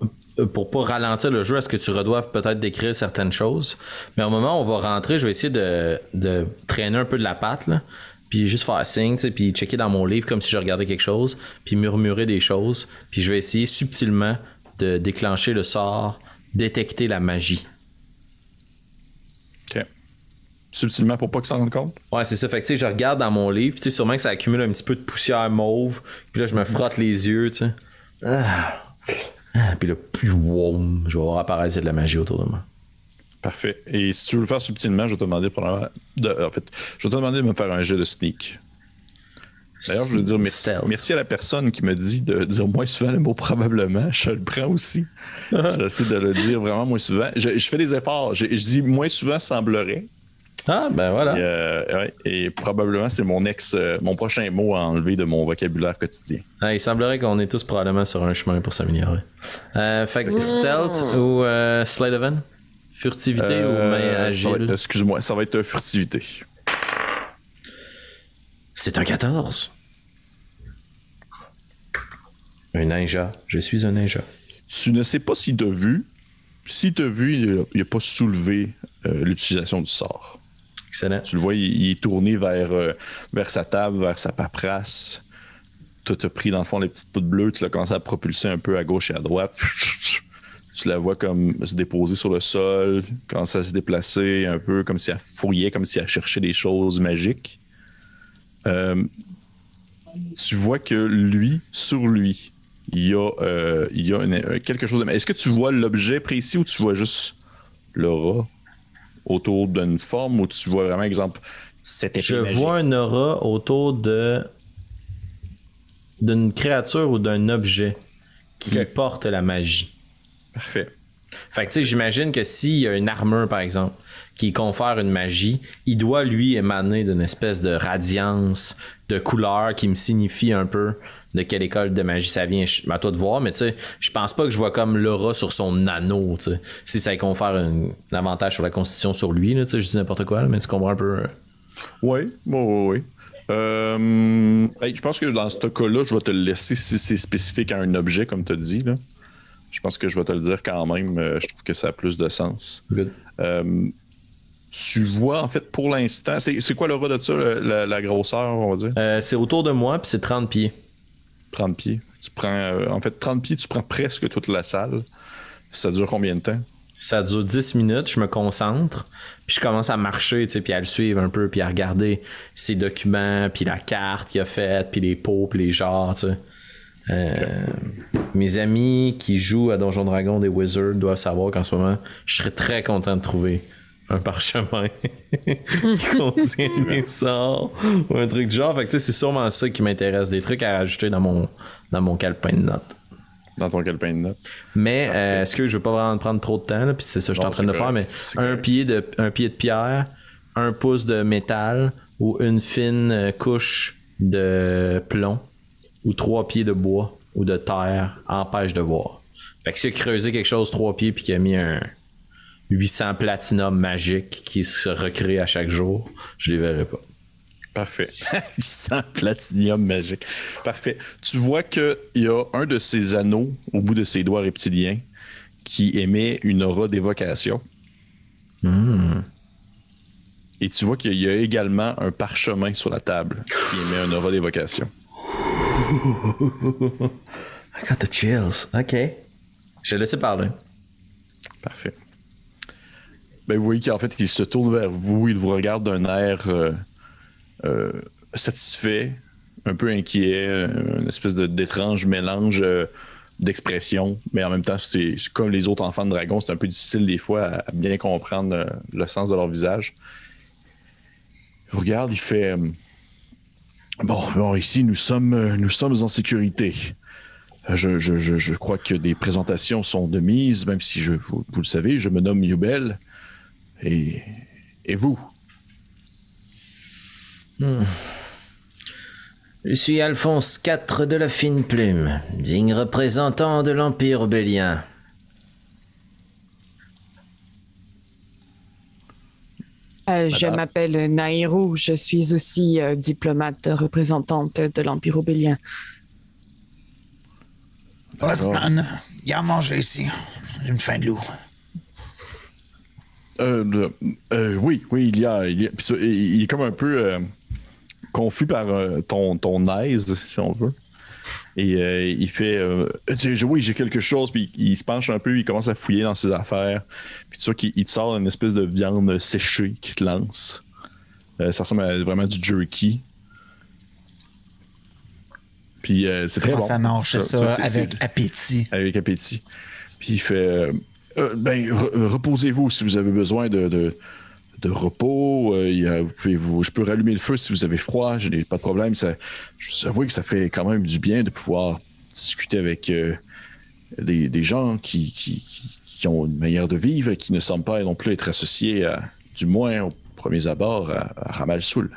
pas ralentir le jeu. Est-ce que tu redoives peut-être décrire certaines choses? Mais au moment où on va rentrer, je vais essayer de traîner un peu de la patte, là, puis juste faire signe, puis checker dans mon livre comme si je regardais quelque chose, puis murmurer des choses. Puis je vais essayer subtilement de déclencher le sort, détecter la magie. OK. Subtilement pour pas qu'ils s'en rendent compte? Ouais, c'est ça. Fait que je regarde dans mon livre, puis sûrement que ça accumule un petit peu de poussière mauve, puis là je me frotte les yeux, tu sais. Puis là, plus wow, je vais voir apparaître de la magie autour de moi. Parfait. Et si tu veux le faire subtilement, je vais te demander de me faire un jet de sneak. D'ailleurs, je veux dire merci à la personne qui me dit de dire moins souvent le mot probablement. Je le prends aussi. J'essaie de le dire vraiment moins souvent. Je fais des efforts. Je dis moins souvent semblerait. Ah, ben voilà. Et probablement, c'est mon prochain mot à enlever de mon vocabulaire quotidien. Il semblerait qu'on est tous probablement sur un chemin pour s'améliorer. Fait que stealth ou sleight of hand? Furtivité ou main agile? Excuse-moi, ça va être furtivité. C'est un 14. Un ninja. Je suis un ninja. Tu ne sais pas s'il t'a vu. S'il t'a vu, il n'a pas soulevé l'utilisation du sort. Excellent. Tu le vois, il est tourné vers sa table, vers sa paperasse. Tu as pris dans le fond les petites poutres bleues, tu l'as commencé à propulser un peu à gauche et à droite. Tu la vois comme se déposer sur le sol, commencer à se déplacer un peu comme si elle fouillait, comme si elle cherchait des choses magiques. Tu vois que sur lui, il y a quelque chose de... Est-ce que tu vois l'objet précis ou tu vois juste l'aura autour d'une forme, ou tu vois vraiment, exemple, cette épée magique? Je vois un aura autour d'une créature ou d'un objet qui porte la magie. Parfait. Fait que tu sais, j'imagine que s'il y a une armure, par exemple, qui confère une magie, il doit lui émaner d'une espèce de radiance, de couleur qui me signifie un peu de quelle école de magie ça vient. À toi de voir, mais tu sais, je pense pas que je vois comme l'aura sur son anneau, tu sais. Si ça confère un avantage sur la constitution sur lui, tu sais, je dis n'importe quoi, là, mais tu comprends un peu. Oui. Je pense que dans ce cas-là, je vais te le laisser si c'est spécifique à un objet, comme tu as dit, là. Je pense que je vais te le dire quand même. Je trouve que ça a plus de sens. Good. Tu vois, en fait, pour l'instant... C'est quoi l'aura de ça, la grosseur, on va dire? C'est autour de moi, puis c'est 30 pieds. 30 pieds. Tu prends... en fait, 30 pieds, tu prends presque toute la salle. Ça dure combien de temps? Ça dure 10 minutes, je me concentre, puis je commence à marcher, tu sais, puis à le suivre un peu, puis à regarder ses documents, puis la carte qu'il a faite, puis les pots, puis les genres, tu sais. Mes amis qui jouent à Donjon Dragon des Wizards doivent savoir qu'en ce moment, je serais très content de trouver un parchemin qui contient mes sorts ou un truc du genre. Fait que tu sais, c'est sûrement ça qui m'intéresse, des trucs à rajouter dans mon calepin de notes. Dans ton calepin de notes. Mais est-ce que je veux pas vraiment prendre trop de temps, là, puis c'est ça que je suis en train de faire, mais un pied de pierre, 1 pouce de métal ou une fine couche de plomb ou 3 pieds de bois ou de terre empêche de voir. Fait que si il a creusé quelque chose 3 pieds puis qu'il a mis un 800 platinum magique qui se recrée à chaque jour, je les verrai pas. Parfait. 800 platinium magique. Parfait. Tu vois qu'il y a un de ces anneaux au bout de ses doigts reptiliens qui émet une aura d'évocation. Et tu vois qu'il y a également un parchemin sur la table qui émet une aura d'évocation. I got the chills. OK. Je vais laisser parler. Parfait. Ben, vous voyez qu'en fait, il se tourne vers vous, il vous regarde d'un air satisfait, un peu inquiet, une espèce d'étrange mélange d'expression, mais en même temps, c'est comme les autres enfants de dragon, c'est un peu difficile des fois à bien comprendre le sens de leur visage. Il regarde, il fait bon, ici nous sommes en sécurité. Je crois que des présentations sont de mise, même si vous le savez, je me nomme Yubel. Et vous? Je suis Alphonse IV de la Fine Plume, digne représentant de l'Empire obélien. Je m'appelle Nairou, je suis aussi diplomate représentante de l'Empire obélien. Osman, il y a à manger ici. J'ai une faim de loup. Oui, il y a. Il est comme un peu confus par ton aise, si on veut. Et il fait oui, j'ai quelque chose, puis il se penche un peu, il commence à fouiller dans ses affaires. Puis tu vois qu'il te sort une espèce de viande séchée qu'il te lance. Ça ressemble à vraiment du jerky. Puis c'est très bon. Ça mange ça avec appétit. Avec appétit. Puis il fait reposez-vous si vous avez besoin de repos. Je peux rallumer le feu si vous avez froid. Je n'ai pas de problème. Je vous avoue que ça fait quand même du bien de pouvoir discuter avec des gens qui ont une manière de vivre et qui ne semblent pas non plus être associés, du moins aux premiers abords, à Ramal Soul.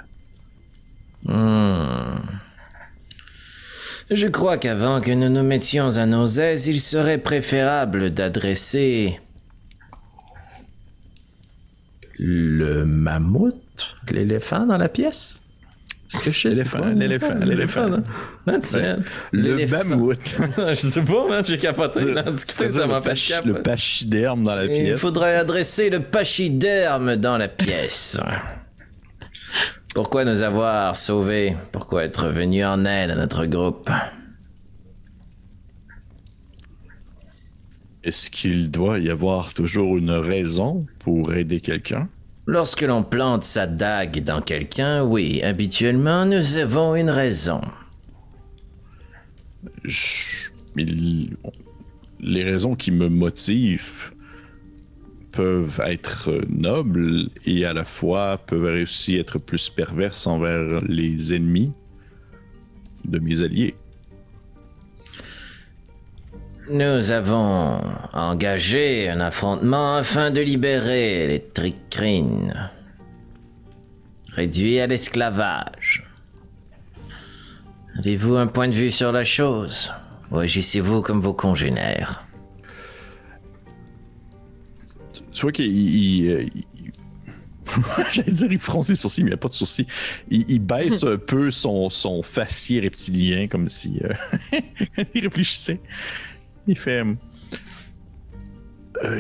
Je crois qu'avant que nous nous mettions à nos aises, il serait préférable d'adresser le mammouth, l'éléphant dans la pièce. Est-ce que je sais L'éléphant. Le mammouth. Je sais pas, man, j'ai capoté. Le pachyderme dans la pièce. Il faudrait adresser le pachyderme dans la pièce. Pourquoi nous avoir sauvés? Pourquoi être venu en aide à notre groupe? Est-ce qu'il doit y avoir toujours une raison pour aider quelqu'un? Lorsque l'on plante sa dague dans quelqu'un, oui, habituellement, nous avons une raison. Les raisons qui me motivent peuvent être nobles et à la fois peuvent aussi être plus perverses envers les ennemis de mes alliés. Nous avons engagé un affrontement afin de libérer les Tricrines, réduits à l'esclavage. Avez-vous un point de vue sur la chose, ou agissez-vous comme vos congénères? Tu vois qu'il j'allais dire il fronce les sourcils, mais il n'y a pas de sourcils. Il baisse un peu son faciès reptilien, comme si il réfléchissait. Il fait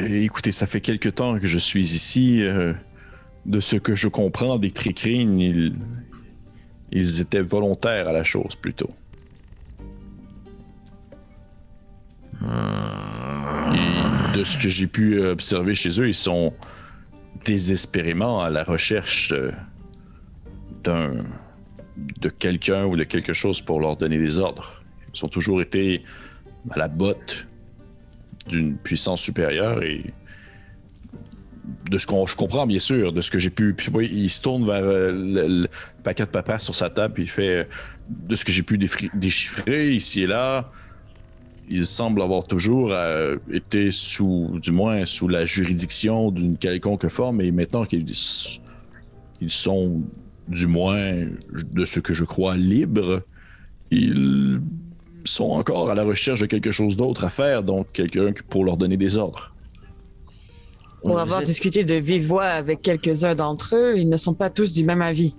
écoutez, ça fait quelque temps que je suis ici. De ce que je comprends des Tricrines, ils étaient volontaires à la chose, plutôt. Et de ce que j'ai pu observer chez eux, ils sont désespérément à la recherche de quelqu'un ou de quelque chose pour leur donner des ordres. Ils ont toujours été à la botte d'une puissance supérieure et de ce que je comprends, bien sûr, de ce que j'ai pu... Puis, oui, il se tourne vers le paquet de papas sur sa table puis il fait de ce que j'ai pu déchiffrer ici et là, ils semblent avoir toujours été du moins sous la juridiction d'une quelconque forme, et maintenant qu'ils sont, du moins, de ce que je crois, libres, ils sont encore à la recherche de quelque chose d'autre à faire, donc quelqu'un pour leur donner des ordres. Pour avoir discuté de vive voix avec quelques-uns d'entre eux, ils ne sont pas tous du même avis.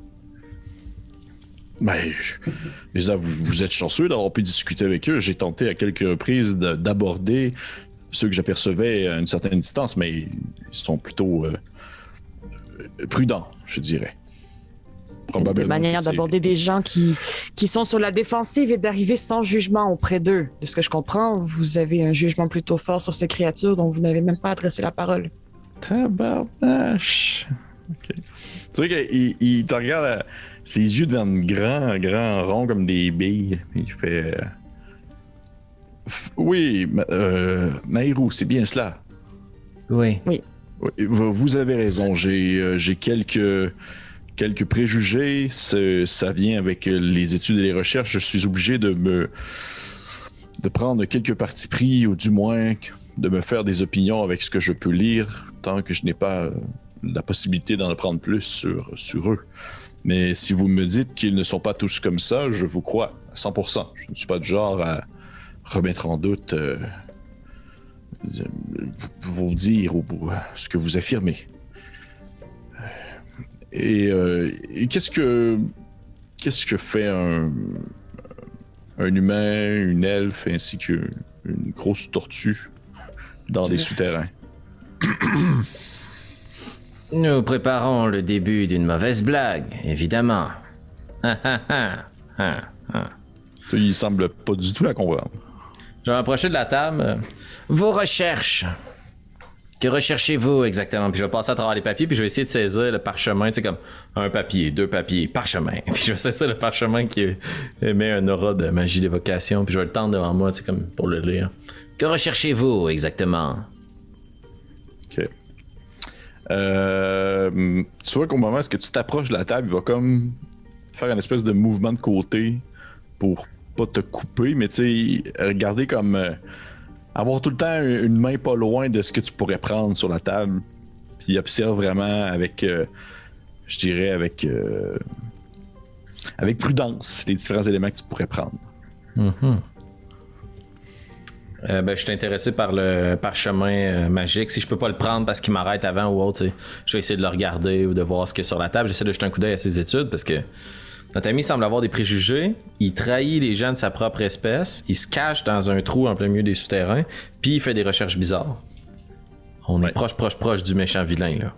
Mais vous êtes chanceux d'avoir pu discuter avec eux. J'ai tenté à quelques reprises d'aborder ceux que j'apercevais à une certaine distance, mais ils sont plutôt prudents, je dirais. Probablement. De manière d'aborder des gens qui sont sur la défensive et d'arriver sans jugement auprès d'eux. De ce que je comprends, vous avez un jugement plutôt fort sur ces créatures dont vous n'avez même pas adressé la parole. Tabarnache. Ok. Tu vois qu'il te regarde, Ses yeux deviennent grands, ronds comme des billes. Il fait... Oui, Nairou, c'est bien cela. Oui. Vous avez raison. J'ai quelques préjugés. Ça vient avec les études et les recherches. Je suis obligé de prendre quelques partis pris, ou du moins de me faire des opinions avec ce que je peux lire, tant que je n'ai pas la possibilité d'en apprendre plus sur eux. Mais si vous me dites qu'ils ne sont pas tous comme ça, je vous crois à 100%. Je ne suis pas du genre à remettre en doute vos dires ou ce que vous affirmez. Et qu'est-ce que fait un humain, une elfe ainsi qu'une grosse tortue dans des souterrains? Nous préparons le début d'une mauvaise blague, évidemment. Il semble pas du tout la comprendre. Je vais m'approcher de la table. Vos recherches. Que recherchez-vous exactement? Puis je vais passer à travers les papiers, puis je vais essayer de saisir le parchemin, tu sais, comme un papier, 2 papiers, parchemin. Puis je vais saisir le parchemin qui émet un aura de magie d'évocation, puis je vais le tendre devant moi, tu sais, comme pour le lire. Que recherchez-vous exactement? Ok. Tu vois qu'au moment où tu t'approches de la table, il va comme faire une espèce de mouvement de côté pour pas te couper, mais tu sais, regarder comme avoir tout le temps une main pas loin de ce que tu pourrais prendre sur la table, puis observe vraiment avec, je dirais avec prudence les différents éléments que tu pourrais prendre. Je suis intéressé par le parchemin magique. Si je peux pas le prendre parce qu'il m'arrête avant ou autre, je vais essayer de le regarder ou de voir ce qu'il y a sur la table. J'essaie de jeter un coup d'œil à ses études parce que notre ami semble avoir des préjugés. Il trahit les gens de sa propre espèce. Il se cache dans un trou en plein milieu des souterrains. Puis il fait des recherches bizarres. On est proche du méchant vilain, là.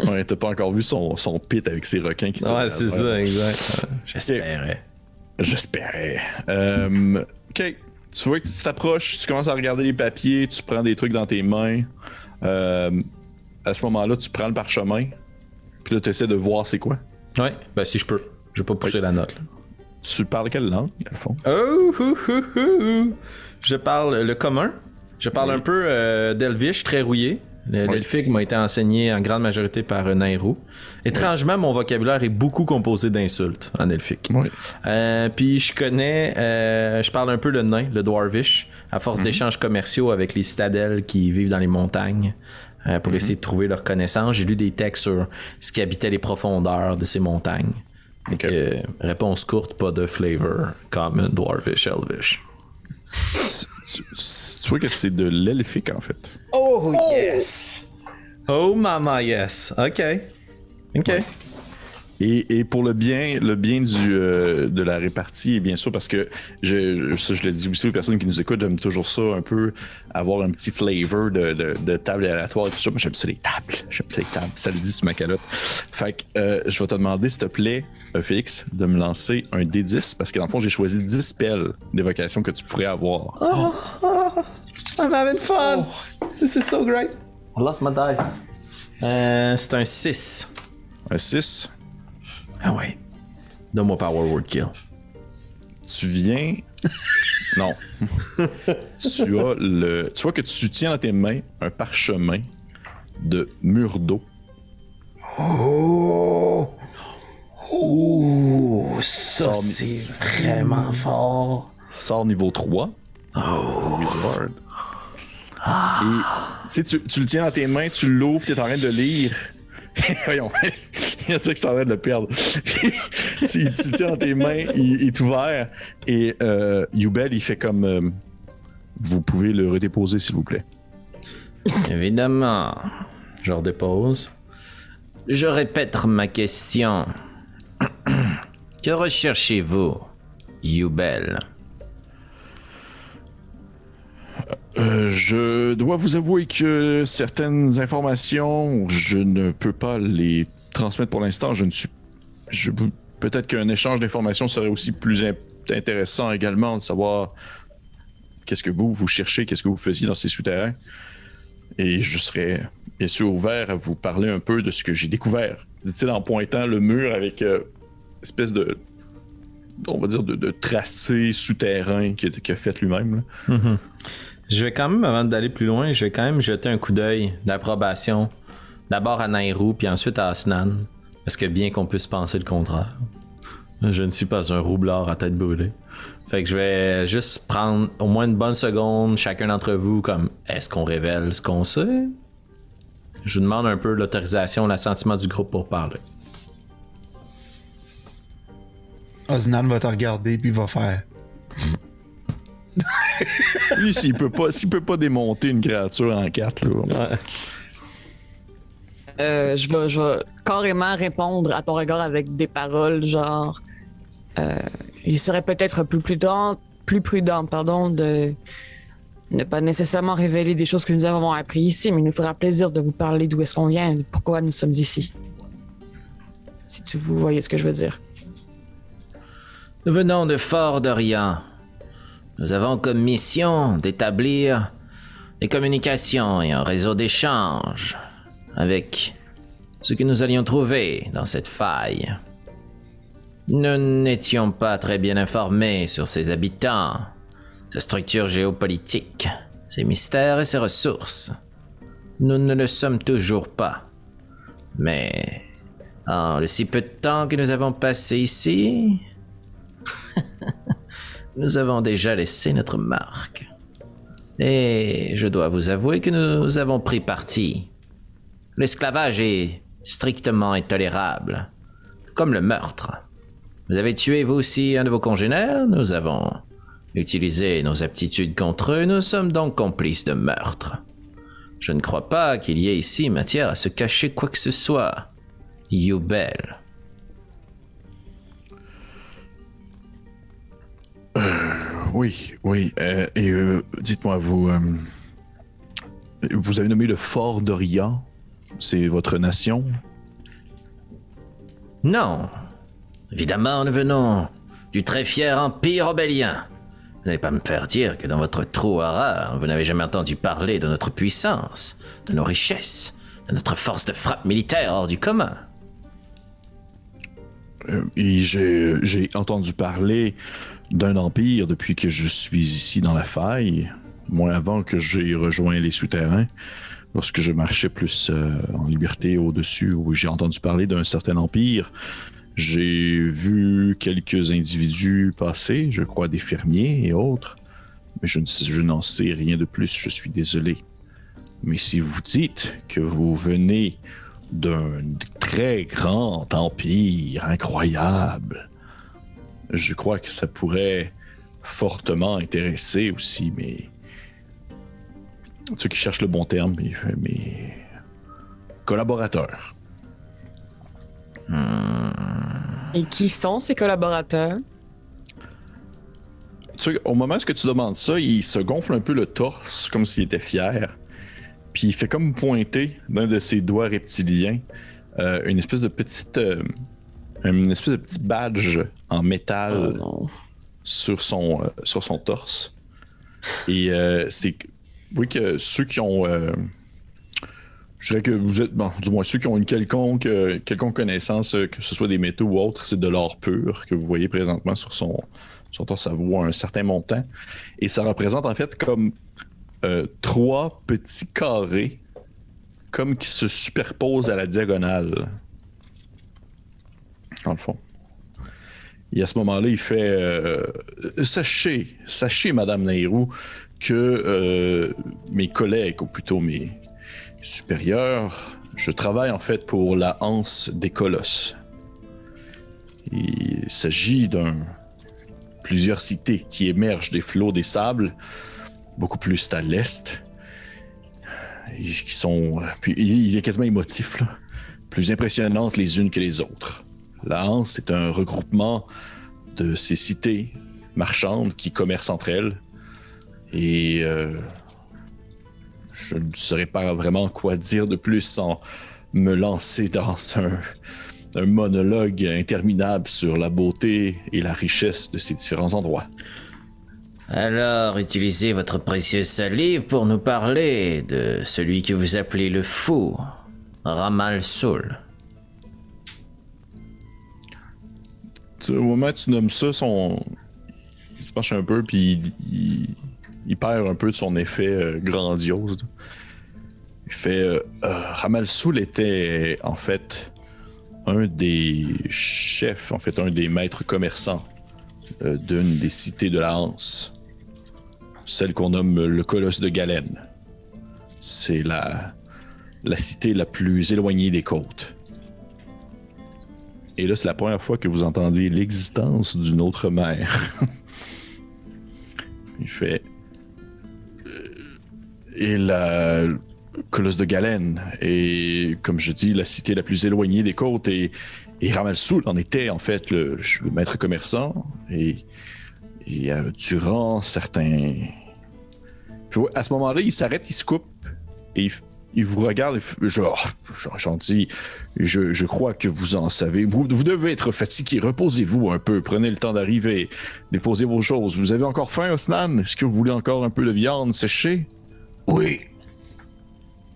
Ouais, t'as pas encore vu son pit avec ses requins qui tirent. Ouais, c'est ça, exact. J'espérais. Ok. Tu vois que tu t'approches, tu commences à regarder les papiers, tu prends des trucs dans tes mains. À ce moment-là, tu prends le parchemin. Puis là, tu essaies de voir c'est quoi. Ouais, ben si je peux. Je vais pas pousser la note, là. Tu parles quelle langue, à le fond? Je parle le commun. Je parle un peu d'elvish, très rouillé. L'elfique m'a été enseigné en grande majorité par Nairou. Étrangement, mon vocabulaire est beaucoup composé d'insultes en elfique. Puis je connais, je parle un peu le nain, le dwarvish, à force d'échanges commerciaux avec les citadelles qui vivent dans les montagnes. Pour essayer de trouver leur connaissance. J'ai lu des textes sur ce qui habitait les profondeurs de ces montagnes. Donc, réponse courte, pas de flavor. Common, dwarvish, elvish. Tu vois que c'est de l'elfique, en fait. Oh, yes! Oh, mama, yes. OK. Ouais. Et pour le bien de la répartie, et bien sûr, parce que je le dis aussi aux personnes qui nous écoutent, j'aime toujours ça, un peu avoir un petit flavor de table aléatoire et tout ça. Moi, j'aime ça les tables. Ça le dit sur ma calotte. Fait que je vais te demander, s'il te plaît, Félix, de me lancer un D10, parce que dans le fond, j'ai choisi 10 spells d'évocation que tu pourrais avoir. I'm having fun! This is so great! I lost my dice. C'est un 6. Un 6? Ah ouais. Donne-moi Power Word Kill. Tu viens... Non. Tu vois que tu tiens dans tes mains un parchemin de Murdo. Ça c'est vraiment fort. Sort niveau 3. Wizard. Et tu le tiens dans tes mains, tu l'ouvres, t'es en train de lire. Voyons, il a dit que je suis en train de le perdre. tu le tiens dans tes mains, il est ouvert. Et Yubel, il fait comme... vous pouvez le redéposer, s'il vous plaît. Évidemment. Je redépose. Je répète ma question. Que recherchez-vous, Yubel? Je dois vous avouer que certaines informations, je ne peux pas les transmettre pour l'instant. Peut-être qu'un échange d'informations serait aussi plus intéressant également de savoir qu'est-ce que vous cherchez, qu'est-ce que vous faisiez dans ces souterrains. Et je serais bien sûr ouvert à vous parler un peu de ce que j'ai découvert dit-il en pointant le mur avec espèce de, on va dire, de tracé souterrain qu'il a fait lui-même. Je vais quand même, avant d'aller plus loin, je vais quand même jeter un coup d'œil d'approbation. D'abord à Nairou, puis ensuite à Asnan. Parce que bien qu'on puisse penser le contraire, je ne suis pas un roublard à tête brûlée. Fait que je vais juste prendre au moins une bonne seconde, chacun d'entre vous, comme est-ce qu'on révèle ce qu'on sait? Je vous demande un peu l'autorisation, l'assentiment du groupe pour parler. Osnan va te regarder puis il va faire. Lui, s'il peut pas démonter une créature en 4, là. Ouais. Je vais carrément répondre à ton regard avec des paroles genre il serait peut-être plus prudent de ne pas nécessairement révéler des choses que nous avons appris ici, mais il nous fera plaisir de vous parler d'où est-ce qu'on vient et pourquoi nous sommes ici. Si vous voyez ce que je veux dire. Nous venons de Fort-de-Rien. Nous avons comme mission d'établir des communications et un réseau d'échanges avec ce que nous allions trouver dans cette faille. Nous n'étions pas très bien informés sur ses habitants, sa structure géopolitique, ses mystères et ses ressources. Nous ne le sommes toujours pas. Mais en le si peu de temps que nous avons passé ici, nous avons déjà laissé notre marque. Et je dois vous avouer que nous avons pris parti. L'esclavage est strictement intolérable, comme le meurtre. Vous avez tué vous aussi un de vos congénères, nous avons utilisé nos aptitudes contre eux, nous sommes donc complices de meurtre. Je ne crois pas qu'il y ait ici matière à se cacher quoi que ce soit. Youbel. Oui. Et dites-moi, vous avez nommé le Fort d'Orient. C'est votre nation? Non. Évidemment, nous venons du très fier Empire obélien. Vous n'allez pas me faire dire que dans votre trou à rare, vous n'avez jamais entendu parler de notre puissance, de nos richesses, de notre force de frappe militaire hors du commun. Et j'ai entendu parler d'un empire depuis que je suis ici dans la faille, moins avant que j'ai rejoint les souterrains, lorsque je marchais plus en liberté au-dessus, où j'ai entendu parler d'un certain empire. J'ai vu quelques individus passer, je crois des fermiers et autres, mais je n'en sais rien de plus, je suis désolé. Mais si vous dites que vous venez d'un très grand empire incroyable, je crois que ça pourrait fortement intéresser aussi ceux qui cherchent le bon terme, mes collaborateurs. Et qui sont ces collaborateurs? Au moment où tu demandes ça, il se gonfle un peu le torse, comme s'il était fier. Puis il fait comme pointer d'un de ses doigts reptiliens une espèce de petit badge en métal sur son torse. Et c'est... Oui, que ceux qui ont... je dirais que vous êtes... Bon, du moins, ceux qui ont une quelconque connaissance, que ce soit des métaux ou autres, c'est de l'or pur que vous voyez présentement sur son torse. Ça vaut un certain montant. Et ça représente en fait comme 3 petits carrés comme qui se superposent à la diagonale. Dans le fond. Et à ce moment-là, il fait sachez, Madame Nairou, que mes collègues, ou plutôt mes supérieurs, je travaille en fait pour la Anse des Colosses. Il s'agit plusieurs cités qui émergent des flots des sables, beaucoup plus à l'est, qui sont, puis il est quasiment émotif, là, plus impressionnantes les unes que les autres. La Hanse est un regroupement de ces cités marchandes qui commercent entre elles. Et je ne saurais pas vraiment quoi dire de plus sans me lancer dans un monologue interminable sur la beauté et la richesse de ces différents endroits. Alors, utilisez votre précieuse salive pour nous parler de celui que vous appelez le fou, Ramal Soul. Au moment où tu nommes ça, il se penche un peu, puis il perd un peu de son effet grandiose. Il fait Ramal Soul était en fait un des chefs, en fait un des maîtres commerçants d'une des cités de la Hanse, celle qu'on nomme le Colosse de Galène. C'est la cité la plus éloignée des côtes. Et là, c'est la première fois que vous entendez l'existence d'une autre mer. Il fait... Et la Colosse de Galène est, comme je dis, la cité la plus éloignée des côtes. Et Ramal Soul en était, en fait, le maître commerçant. Et durant certains... Puis, à ce moment-là, il s'arrête, il se coupe. Et il vous regarde et j'en dis, je crois que vous en savez. Vous devez être fatigué. Reposez-vous un peu. Prenez le temps d'arriver. Déposez vos choses. Vous avez encore faim, Osnan? Est-ce que vous voulez encore un peu de viande séchée? Oui.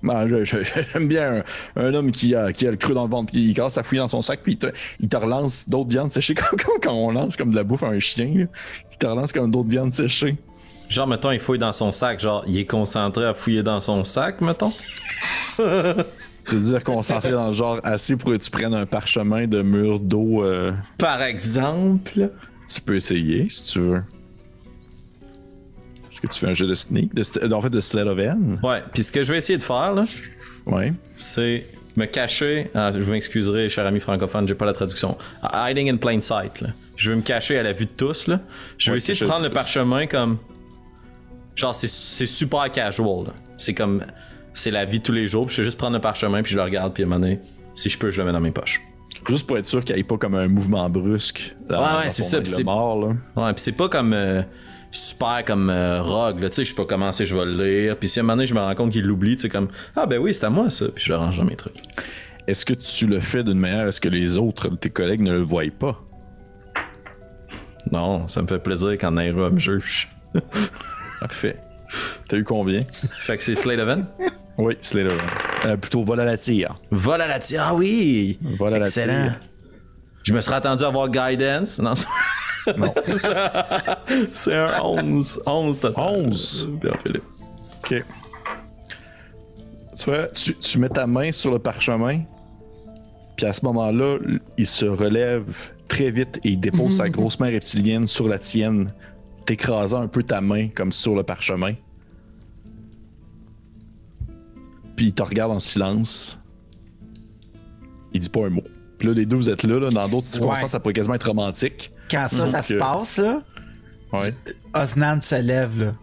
Ben, j'aime bien un homme qui a le creux dans le ventre, puis il commence à fouiller dans son sac, puis il te relance d'autres viandes séchées, comme quand on lance comme de la bouffe à un chien. Là. Il te relance comme d'autres viandes séchées. Genre, mettons, il fouille dans son sac. Genre, il est concentré à fouiller dans son sac, mettons. Tu veux dire concentré dans le genre assez pour que tu prennes un parchemin de mur d'eau. Par exemple. Tu peux essayer, si tu veux. Est-ce que tu fais un jeu de sneak? En fait, de Sled of Hand? Ouais, puis ce que je vais essayer de faire, là, ouais, c'est me cacher. Je m'excuserai, cher ami francophone, j'ai pas la traduction. Hiding in plain sight, là. Je vais me cacher à la vue de tous, là. Je vais essayer de prendre le parchemin comme. Genre, c'est super casual, là. C'est comme. C'est la vie de tous les jours, puis je vais juste prendre le parchemin, puis je le regarde, puis à un moment donné, si je peux, je le mets dans mes poches. Juste pour être sûr qu'il n'y ait pas comme un mouvement brusque. Ouais, c'est ça. C'est mort, là. Ouais, puis c'est pas comme. Super comme rogue, là, tu sais, je sais pas comment je vais le lire, puis si à un moment donné je me rends compte qu'il l'oublie, tu sais, comme ah ben oui, c'est à moi ça, puis je le range dans mes trucs. Est-ce que tu le fais d'une manière à ce que les autres de tes collègues ne le voient pas? Non, ça me fait plaisir quand Naira me juge. Parfait. T'as eu combien? Fait que c'est Slade Event? Oui, Slade Event. Plutôt vol à la tire. Vol à la tire, ah oui! Vol à la excellent. Tire. Je me serais attendu à avoir Guidance. Non, non. C'est un 11. 11 total. 11? Bien, Philippe. Ok. Tu vois, tu mets ta main sur le parchemin, puis à ce moment-là, il se relève très vite et il dépose sa grosse main reptilienne sur la tienne, t'écrasant un peu ta main comme sur le parchemin. Puis il te regarde en silence. Il dit pas un mot. Puis là, les deux, vous êtes là. Dans d'autres circonstances, ça pourrait quasiment être romantique. Quand ça se passe, là, ouais. Osnan se lève, là.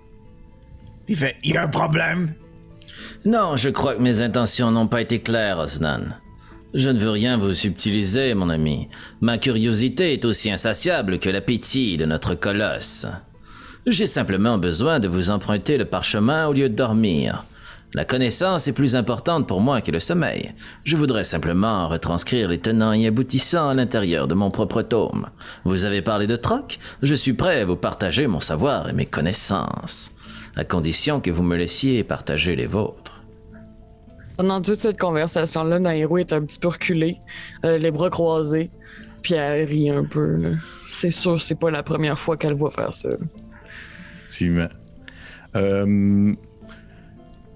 Il fait « Il y a un problème! » Non, je crois que mes intentions n'ont pas été claires, Osnan. Je ne veux rien vous subtiliser, mon ami. Ma curiosité est aussi insatiable que l'appétit de notre colosse. J'ai simplement besoin de vous emprunter le parchemin au lieu de dormir. La connaissance est plus importante pour moi que le sommeil. Je voudrais simplement retranscrire les tenants et aboutissants à l'intérieur de mon propre tome. Vous avez parlé de troc? Je suis prêt à vous partager mon savoir et mes connaissances, à condition que vous me laissiez partager les vôtres. Pendant toute cette conversation-là, Nairo est un petit peu reculée, les bras croisés, puis elle rit un peu. Là. C'est sûr, c'est pas la première fois qu'elle va faire ça. Effectivement.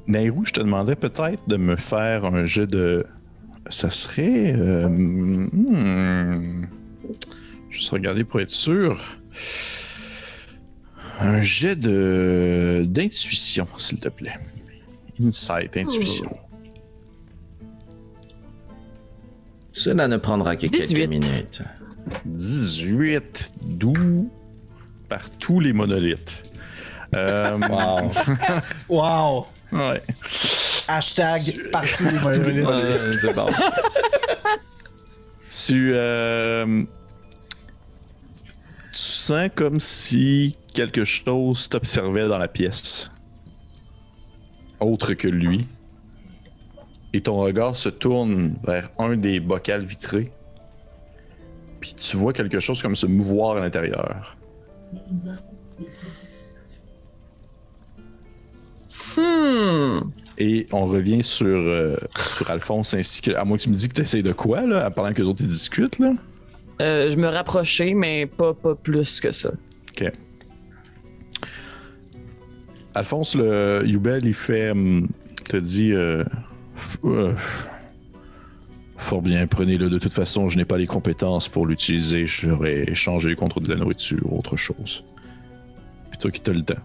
Nairou, je te demanderais peut-être de me faire un jet de... Ça serait... Juste regarder pour être sûr. Un jet d'intuition, s'il te plaît. Insight, intuition. Cela ne prendra que 18. quelques minutes. 18, doux par tous les monolithes. Wow. Wow! Ouais. Hashtag partout les monolithes. C'est bon. Tu sens comme si quelque chose t'observait dans la pièce. Autre que lui. Et ton regard se tourne vers un des bocals vitrés. Puis tu vois quelque chose comme se mouvoir à l'intérieur. Et on revient sur Alphonse ainsi que... À moins que tu me dises que tu essayes de quoi, là, pendant que les autres ils discutent, là? Je me rapprochais, mais pas plus que ça. OK. Alphonse, le Youbel, il fait... te dit... fort bien, prenez-le. De toute façon, je n'ai pas les compétences pour l'utiliser. J'aurais échangé contre de la nourriture ou autre chose. Puis toi qui t'as le temps.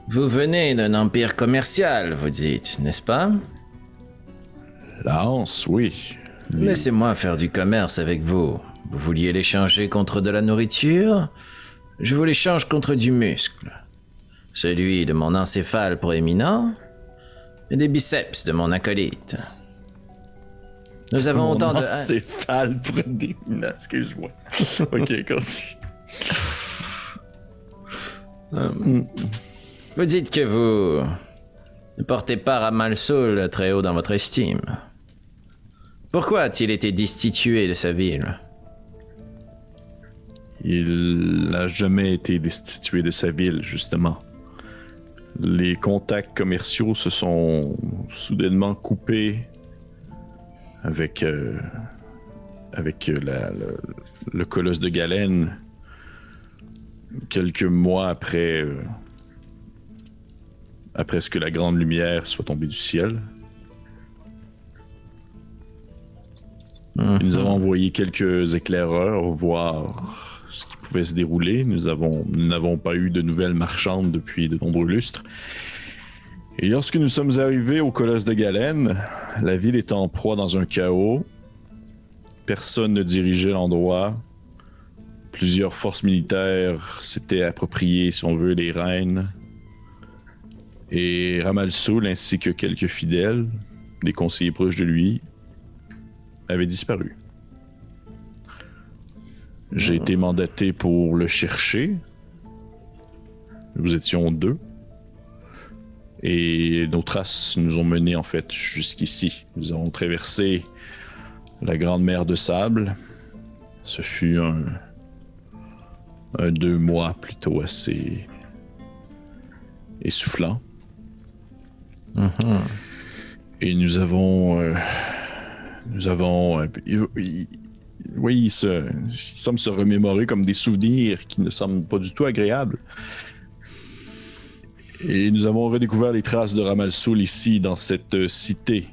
Vous venez d'un empire commercial, vous dites, n'est-ce pas? La Hanse, oui. Laissez-moi faire du commerce avec vous. Vous vouliez l'échanger contre de la nourriture? Je vous l'échange contre du muscle. Celui de mon encéphale proéminent et des biceps de mon acolyte. Nous avons autant de... encéphale proéminent, excuse-moi. Ok, continue. Vous dites que vous ne portez pas Ramal Soul très haut dans votre estime. Pourquoi a-t-il été destitué de sa ville? Il n'a jamais été destitué de sa ville, justement. Les contacts commerciaux se sont soudainement coupés avec le colosse de Galène quelques mois après ce que la grande lumière soit tombée du ciel. Nous avons envoyé quelques éclaireurs voir ce qui pouvait se dérouler. Nous n'avons pas eu de nouvelles marchandes depuis de nombreux lustres. Et lorsque nous sommes arrivés au colosse de Galène, la ville était en proie dans un chaos. Personne ne dirigeait l'endroit. Plusieurs forces militaires s'étaient appropriées, si on veut, les rênes. Et Ramal Soul, ainsi que quelques fidèles, des conseillers proches de lui, avaient disparu. J'ai été mandaté pour le chercher. Nous étions 2. Et nos traces nous ont menés en fait jusqu'ici. Nous avons traversé la grande mer de sable. Ce fut un 2 mois plutôt assez essoufflant. Et nous avons oui, il semble se remémorer comme des souvenirs qui ne semblent pas du tout agréables. Et nous avons redécouvert les traces de Ramal Soul ici, dans cette cité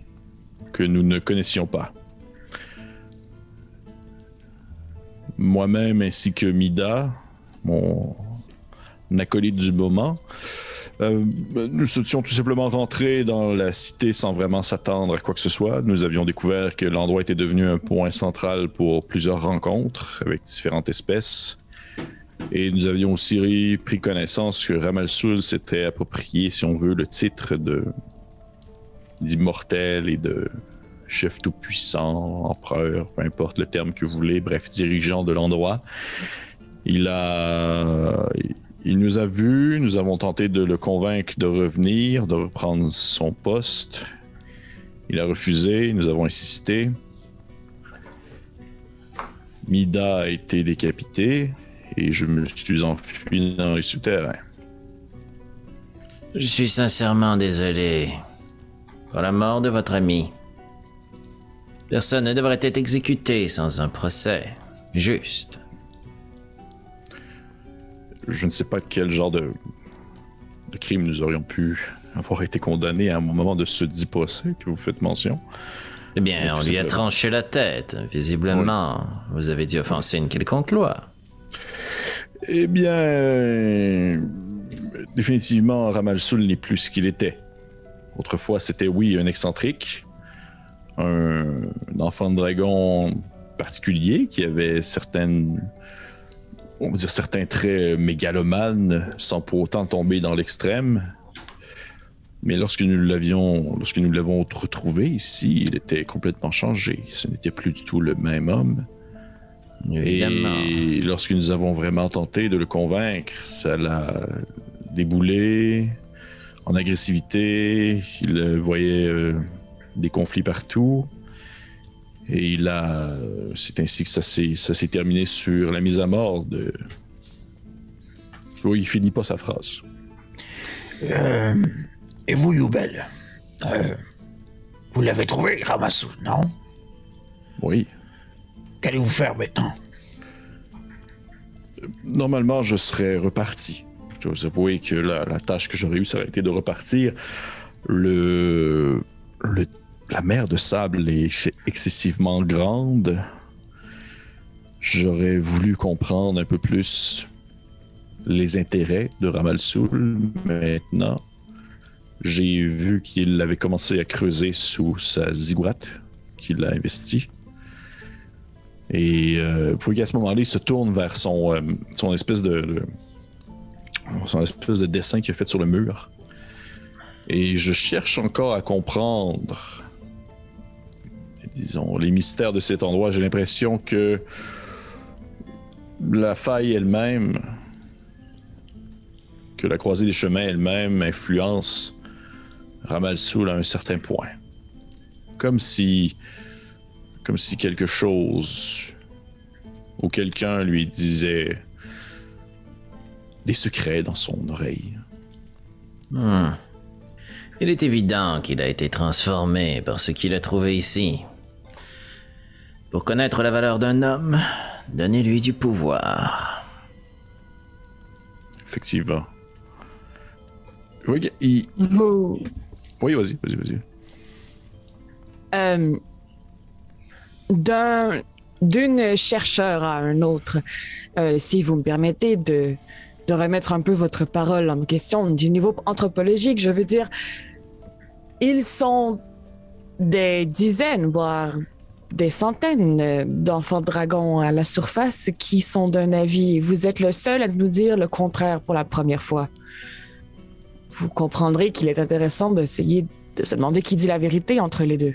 que nous ne connaissions pas. Moi-même ainsi que Mida, mon acolyte du moment, nous étions tout simplement rentrés dans la cité sans vraiment s'attendre à quoi que ce soit. Nous avions découvert que l'endroit était devenu un point central pour plusieurs rencontres avec différentes espèces. Et nous avions aussi pris connaissance que Ramal Soul s'était approprié, si on veut, le titre d'immortel et de chef tout-puissant, empereur, peu importe le terme que vous voulez, bref, dirigeant de l'endroit. Il nous a vus, nous avons tenté de le convaincre de revenir, de reprendre son poste. Il a refusé, nous avons insisté. Mida a été décapité et je me suis enfui dans les souterrains. Je suis sincèrement désolé pour la mort de votre ami. Personne ne devrait être exécuté sans un procès juste. Je ne sais pas quel genre de crime nous aurions pu avoir été condamnés à un moment de ce dit procès que vous faites mention. Eh bien, on lui a tranché la tête. Visiblement, oui. Vous avez dû offenser une quelconque loi. Eh bien, définitivement, Ramal Soul n'est plus ce qu'il était. Autrefois, c'était, oui, un excentrique, un enfant de dragon particulier qui avait certains traits mégalomanes sans pour autant tomber dans l'extrême. Mais lorsque nous l'avons retrouvé ici, il était complètement changé. Ce n'était plus du tout le même homme. Évidemment. Et lorsque nous avons vraiment tenté de le convaincre, ça l'a déboulé en agressivité. Il voyait des conflits partout. Et c'est ainsi que ça s'est terminé sur la mise à mort de... Oui, il finit pas sa phrase. Et vous, Youbel, vous l'avez trouvé, Ramal Soul, non? Oui. Qu'allez-vous faire maintenant? Normalement, je serais reparti. Je dois vous avouer que la tâche que j'aurais eue, ça aurait été de repartir. La mer de sable est excessivement grande. J'aurais voulu comprendre un peu plus les intérêts de Ramal Soul. Maintenant, j'ai vu qu'il avait commencé à creuser sous sa ziggourate, qu'il a investi. Et pour qu'à ce moment-là, il se tourne vers son espèce de dessin qu'il a fait sur le mur. Et je cherche encore à comprendre, disons, les mystères de cet endroit. J'ai l'impression que la faille elle-même, que la croisée des chemins elle-même influence Ramal Soul à un certain point. Comme si quelque chose ou quelqu'un lui disait des secrets dans son oreille. Il est évident qu'il a été transformé par ce qu'il a trouvé ici. Pour connaître la valeur d'un homme, donnez-lui du pouvoir. Effectivement. Oui, oui, vas-y. D'une chercheur à un autre, si vous me permettez de remettre un peu votre parole en question du niveau anthropologique, je veux dire, ils sont des dizaines, voire des centaines d'enfants dragons à la surface qui sont d'un avis. Vous êtes le seul à nous dire le contraire pour la première fois. Vous comprendrez qu'il est intéressant d'essayer de se demander qui dit la vérité entre les deux.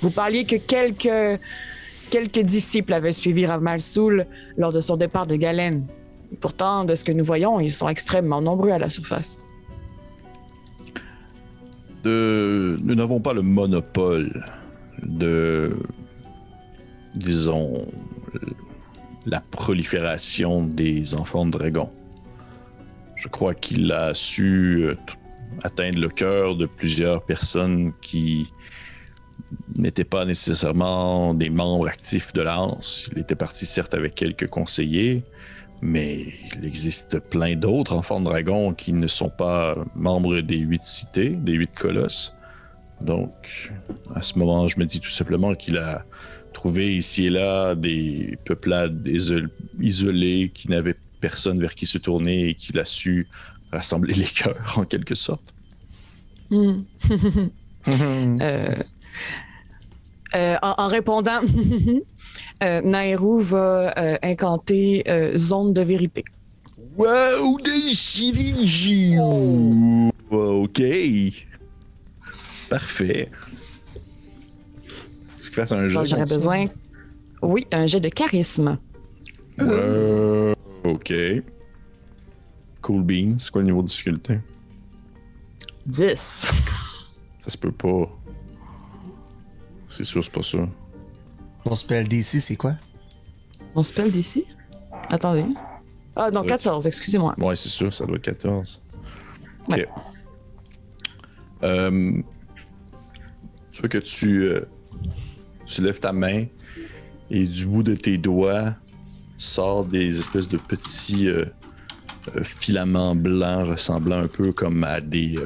Vous parliez que quelques disciples avaient suivi Ramal Soul lors de son départ de Galen. Pourtant, de ce que nous voyons, ils sont extrêmement nombreux à la surface. Nous n'avons pas le monopole de, disons, la prolifération des enfants de dragons. Je crois qu'il a su atteindre le cœur de plusieurs personnes qui n'étaient pas nécessairement des membres actifs de l'Anse. Il était parti certes avec quelques conseillers, mais il existe plein d'autres enfants de dragons qui ne sont pas membres des 8 cités, des 8 colosses. Donc, à ce moment, je me dis tout simplement qu'il a trouvé ici et là des peuplades isolées qui n'avaient personne vers qui se tourner et qu'il a su rassembler les cœurs en quelque sorte. En répondant, Nairou va incanter zone de vérité. Wow, OK. Parfait. Est-ce qu'il fasse un jet? J'aurais besoin... Oui, un jet de charisme. OK. Cool beans. C'est quoi le niveau de difficulté? 10. Ça se peut pas. C'est sûr, c'est pas ça. Ton spell DC, c'est quoi? Mon spell d'ici? Attendez. Ah non, 14, excusez-moi. Ouais, c'est sûr, ça doit être 14. OK. Ouais. Tu vois que tu lèves ta main et du bout de tes doigts sort des espèces de petits filaments blancs ressemblant un peu comme à des...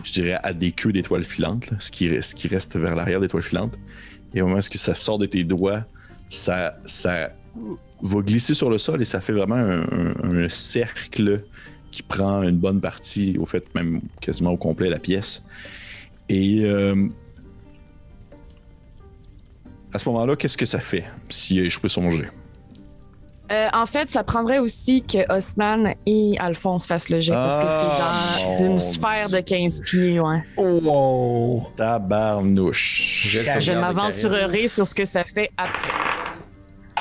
je dirais à des queues d'étoiles filantes, là, ce qui reste vers l'arrière d'étoiles filantes. Et au moment où ça sort de tes doigts, ça va glisser sur le sol et ça fait vraiment un cercle qui prend une bonne partie, au fait même quasiment au complet, la pièce. Et à ce moment-là, qu'est-ce que ça fait si je peux songer? En fait, ça prendrait aussi que Osnan et Alphonse fassent le jet parce que c'est une sphère de 15 pieds, ouais. Oh! Tabarnouche. Je m'aventurerai sur ce que ça fait après.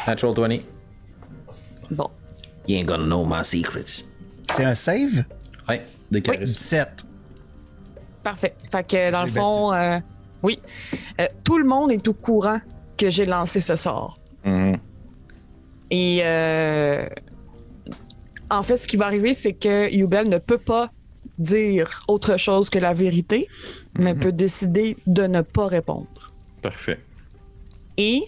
Natural 20. Bon. You ain't gonna know my secrets. C'est un save? Ouais, de charisme. 17. Parfait. Fait que dans le fond, oui, tout le monde est au courant que j'ai lancé ce sort. Et en fait, ce qui va arriver, c'est que Yubel ne peut pas dire autre chose que la vérité, mais peut décider de ne pas répondre. Parfait. Et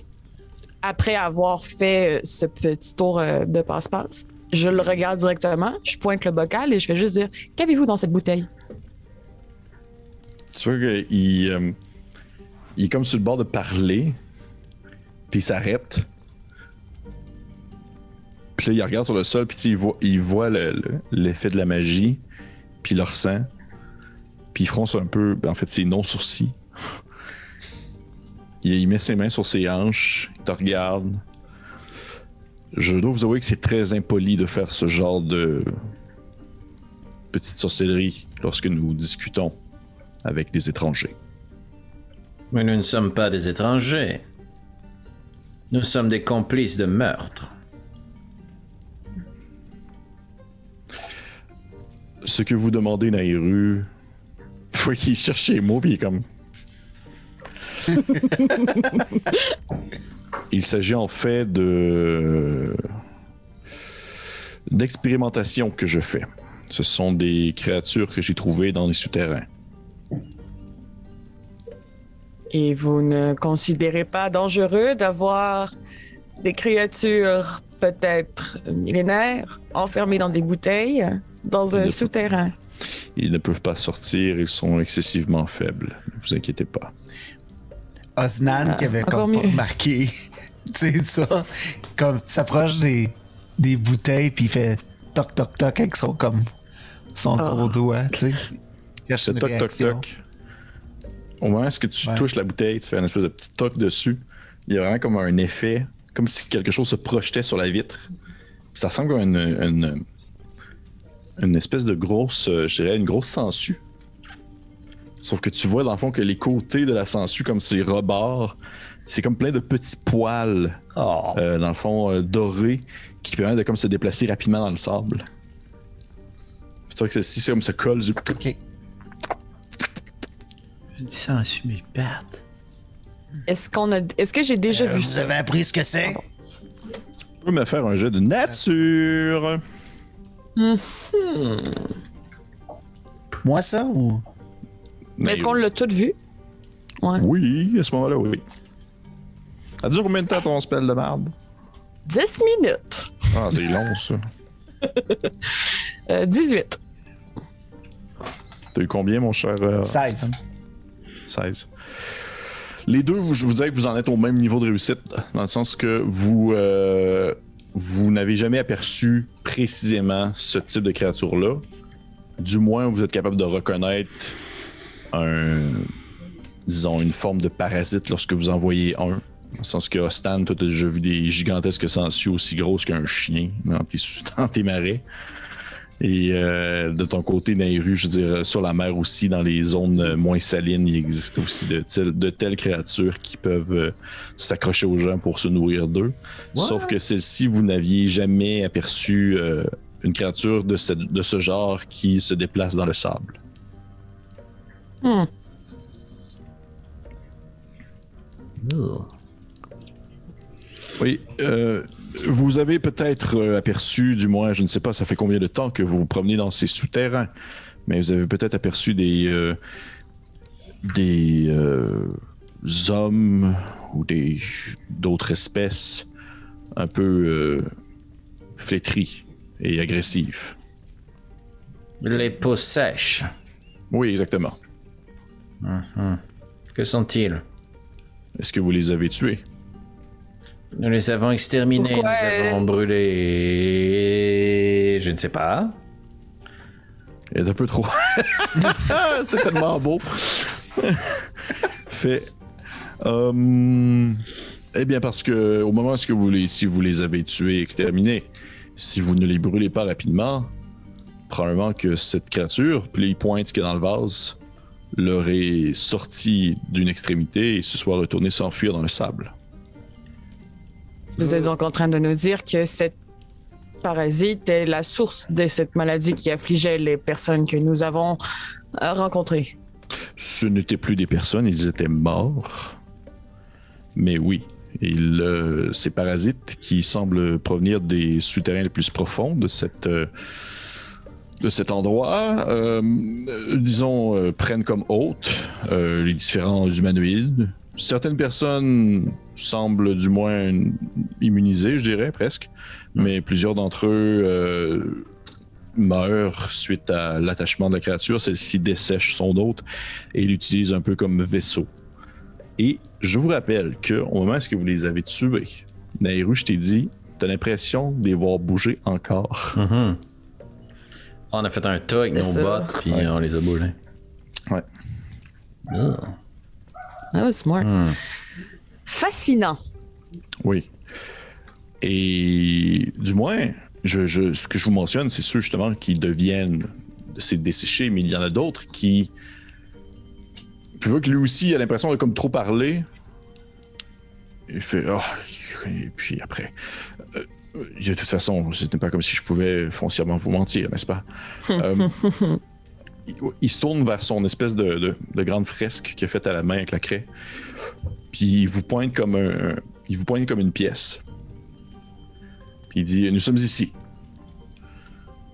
après avoir fait ce petit tour de passe-passe, je le regarde directement, je pointe le bocal et je vais juste dire « Qu'avez-vous dans cette bouteille? » Tu vois qu'il il est comme sur le bord de parler, puis il s'arrête. Puis là, il regarde sur le sol, puis il voit l'effet de la magie, puis il le ressent. Puis il fronce un peu, en fait, ses non-sourcils. Il met ses mains sur ses hanches, il te regarde. Je dois vous avouer que c'est très impoli de faire ce genre de petite sorcellerie lorsque nous discutons avec des étrangers. Mais nous ne sommes pas des étrangers. Nous sommes des complices de meurtre. Ce que vous demandez, Nairu, il faut qu'il cherche les mots, puis il est comme... Il s'agit en fait d'expérimentation que je fais. Ce sont des créatures que j'ai trouvées dans les souterrains. Et vous ne considérez pas dangereux d'avoir des créatures peut-être millénaires enfermées dans des bouteilles dans un souterrain? Ils ne peuvent pas sortir, ils sont excessivement faibles. Ne vous inquiétez pas. Osnan qui avait comme pas remarqué, tu sais ça, comme s'approche des bouteilles puis il fait toc toc toc avec son gros doigt, tu sais. C'est toc toc toc. Au moment où tu touches la bouteille, tu fais une espèce de petit toc dessus. Il y a vraiment comme un effet, comme si quelque chose se projetait sur la vitre. Ça ressemble comme une espèce de grosse, je dirais, une grosse sangsue. Sauf que tu vois dans le fond que les côtés de la sangsue, comme ces rebords, c'est comme plein de petits poils, dans le fond, dorés, qui permettent de comme se déplacer rapidement dans le sable. Tu vois que ceci, c'est comme se colle. Ok. Une sangsue, mais bête. Est-ce que j'ai déjà vu vous ça? avez appris ce que c'est? Tu peux me faire un jet de nature. Moi, ça, ou... Mais est-ce qu'on l'a tout vu? Ouais. Oui, à ce moment-là, oui. Ça dure combien de temps ton spell de marde? 10 minutes. Ah, c'est long, ça. 18. T'as eu combien, mon cher? 16. 16. Les deux, je vous dirais que vous en êtes au même niveau de réussite, dans le sens que vous n'avez jamais aperçu précisément ce type de créature-là. Du moins, vous êtes capable de reconnaître une forme de parasite lorsque vous en voyez un. Dans le sens que Ostan, toi, t'as déjà vu des gigantesques sangsues aussi grosses qu'un chien dans tes marais. Et de ton côté, Nairu, je veux dire, sur la mer aussi, dans les zones moins salines, il existe aussi de telles créatures qui peuvent s'accrocher aux gens pour se nourrir d'eux. What? Sauf que celle-ci, vous n'aviez jamais aperçu une créature de ce genre qui se déplace dans le sable. Oui, vous avez peut-être aperçu, du moins, je ne sais pas, ça fait combien de temps que vous vous promenez dans ces souterrains, mais vous avez peut-être aperçu des hommes ou d'autres espèces un peu flétries et agressives. Les peaux sèches. Oui, exactement. Que sont-ils? Est-ce que vous les avez tués? Nous les avons exterminés, Pourquoi nous avons brûlé... Je ne sais pas. Il est un peu trop... C'est tellement beau. Fait... eh bien, parce que au moment où si vous les avez tués, exterminés, si vous ne les brûlez pas rapidement, probablement que cette créature, puis il pointe ce qu'il y a dans le vase, leur est sorti d'une extrémité et se soit retourné s'enfuir dans le sable. Vous êtes donc en train de nous dire que cette parasite est la source de cette maladie qui affligeait les personnes que nous avons rencontrées. Ce n'étaient plus des personnes, ils étaient morts. Mais oui, ces parasites qui semblent provenir des souterrains les plus profonds de cet endroit, disons, prennent comme hôtes les différents humanoïdes. Certaines personnes semblent du moins immunisés, je dirais, presque. Mais plusieurs d'entre eux meurent suite à l'attachement de la créature. Celle-ci dessèche son hôte et l'utilise un peu comme vaisseau. Et je vous rappelle qu'au moment où vous les avez tués, Nayru, je t'ai dit, t'as l'impression de les voir bouger encore. Mm-hmm. On a fait un tas avec nos bottes, puis on les a bougés. Ouais. Oh. Oh, smart. Fascinant. Oui. Et du moins, ce que je vous mentionne, c'est ceux justement qui deviennent ces desséchés, mais il y en a d'autres qui. Puis vu que lui aussi a l'impression de comme trop parler, il fait et puis après. De toute façon, ce n'est pas comme si je pouvais foncièrement vous mentir, n'est-ce pas? Il se tourne vers son espèce de grande fresque qu'il a faite à la main avec la craie. Puis il vous pointe comme une pièce. Puis il dit, nous sommes ici.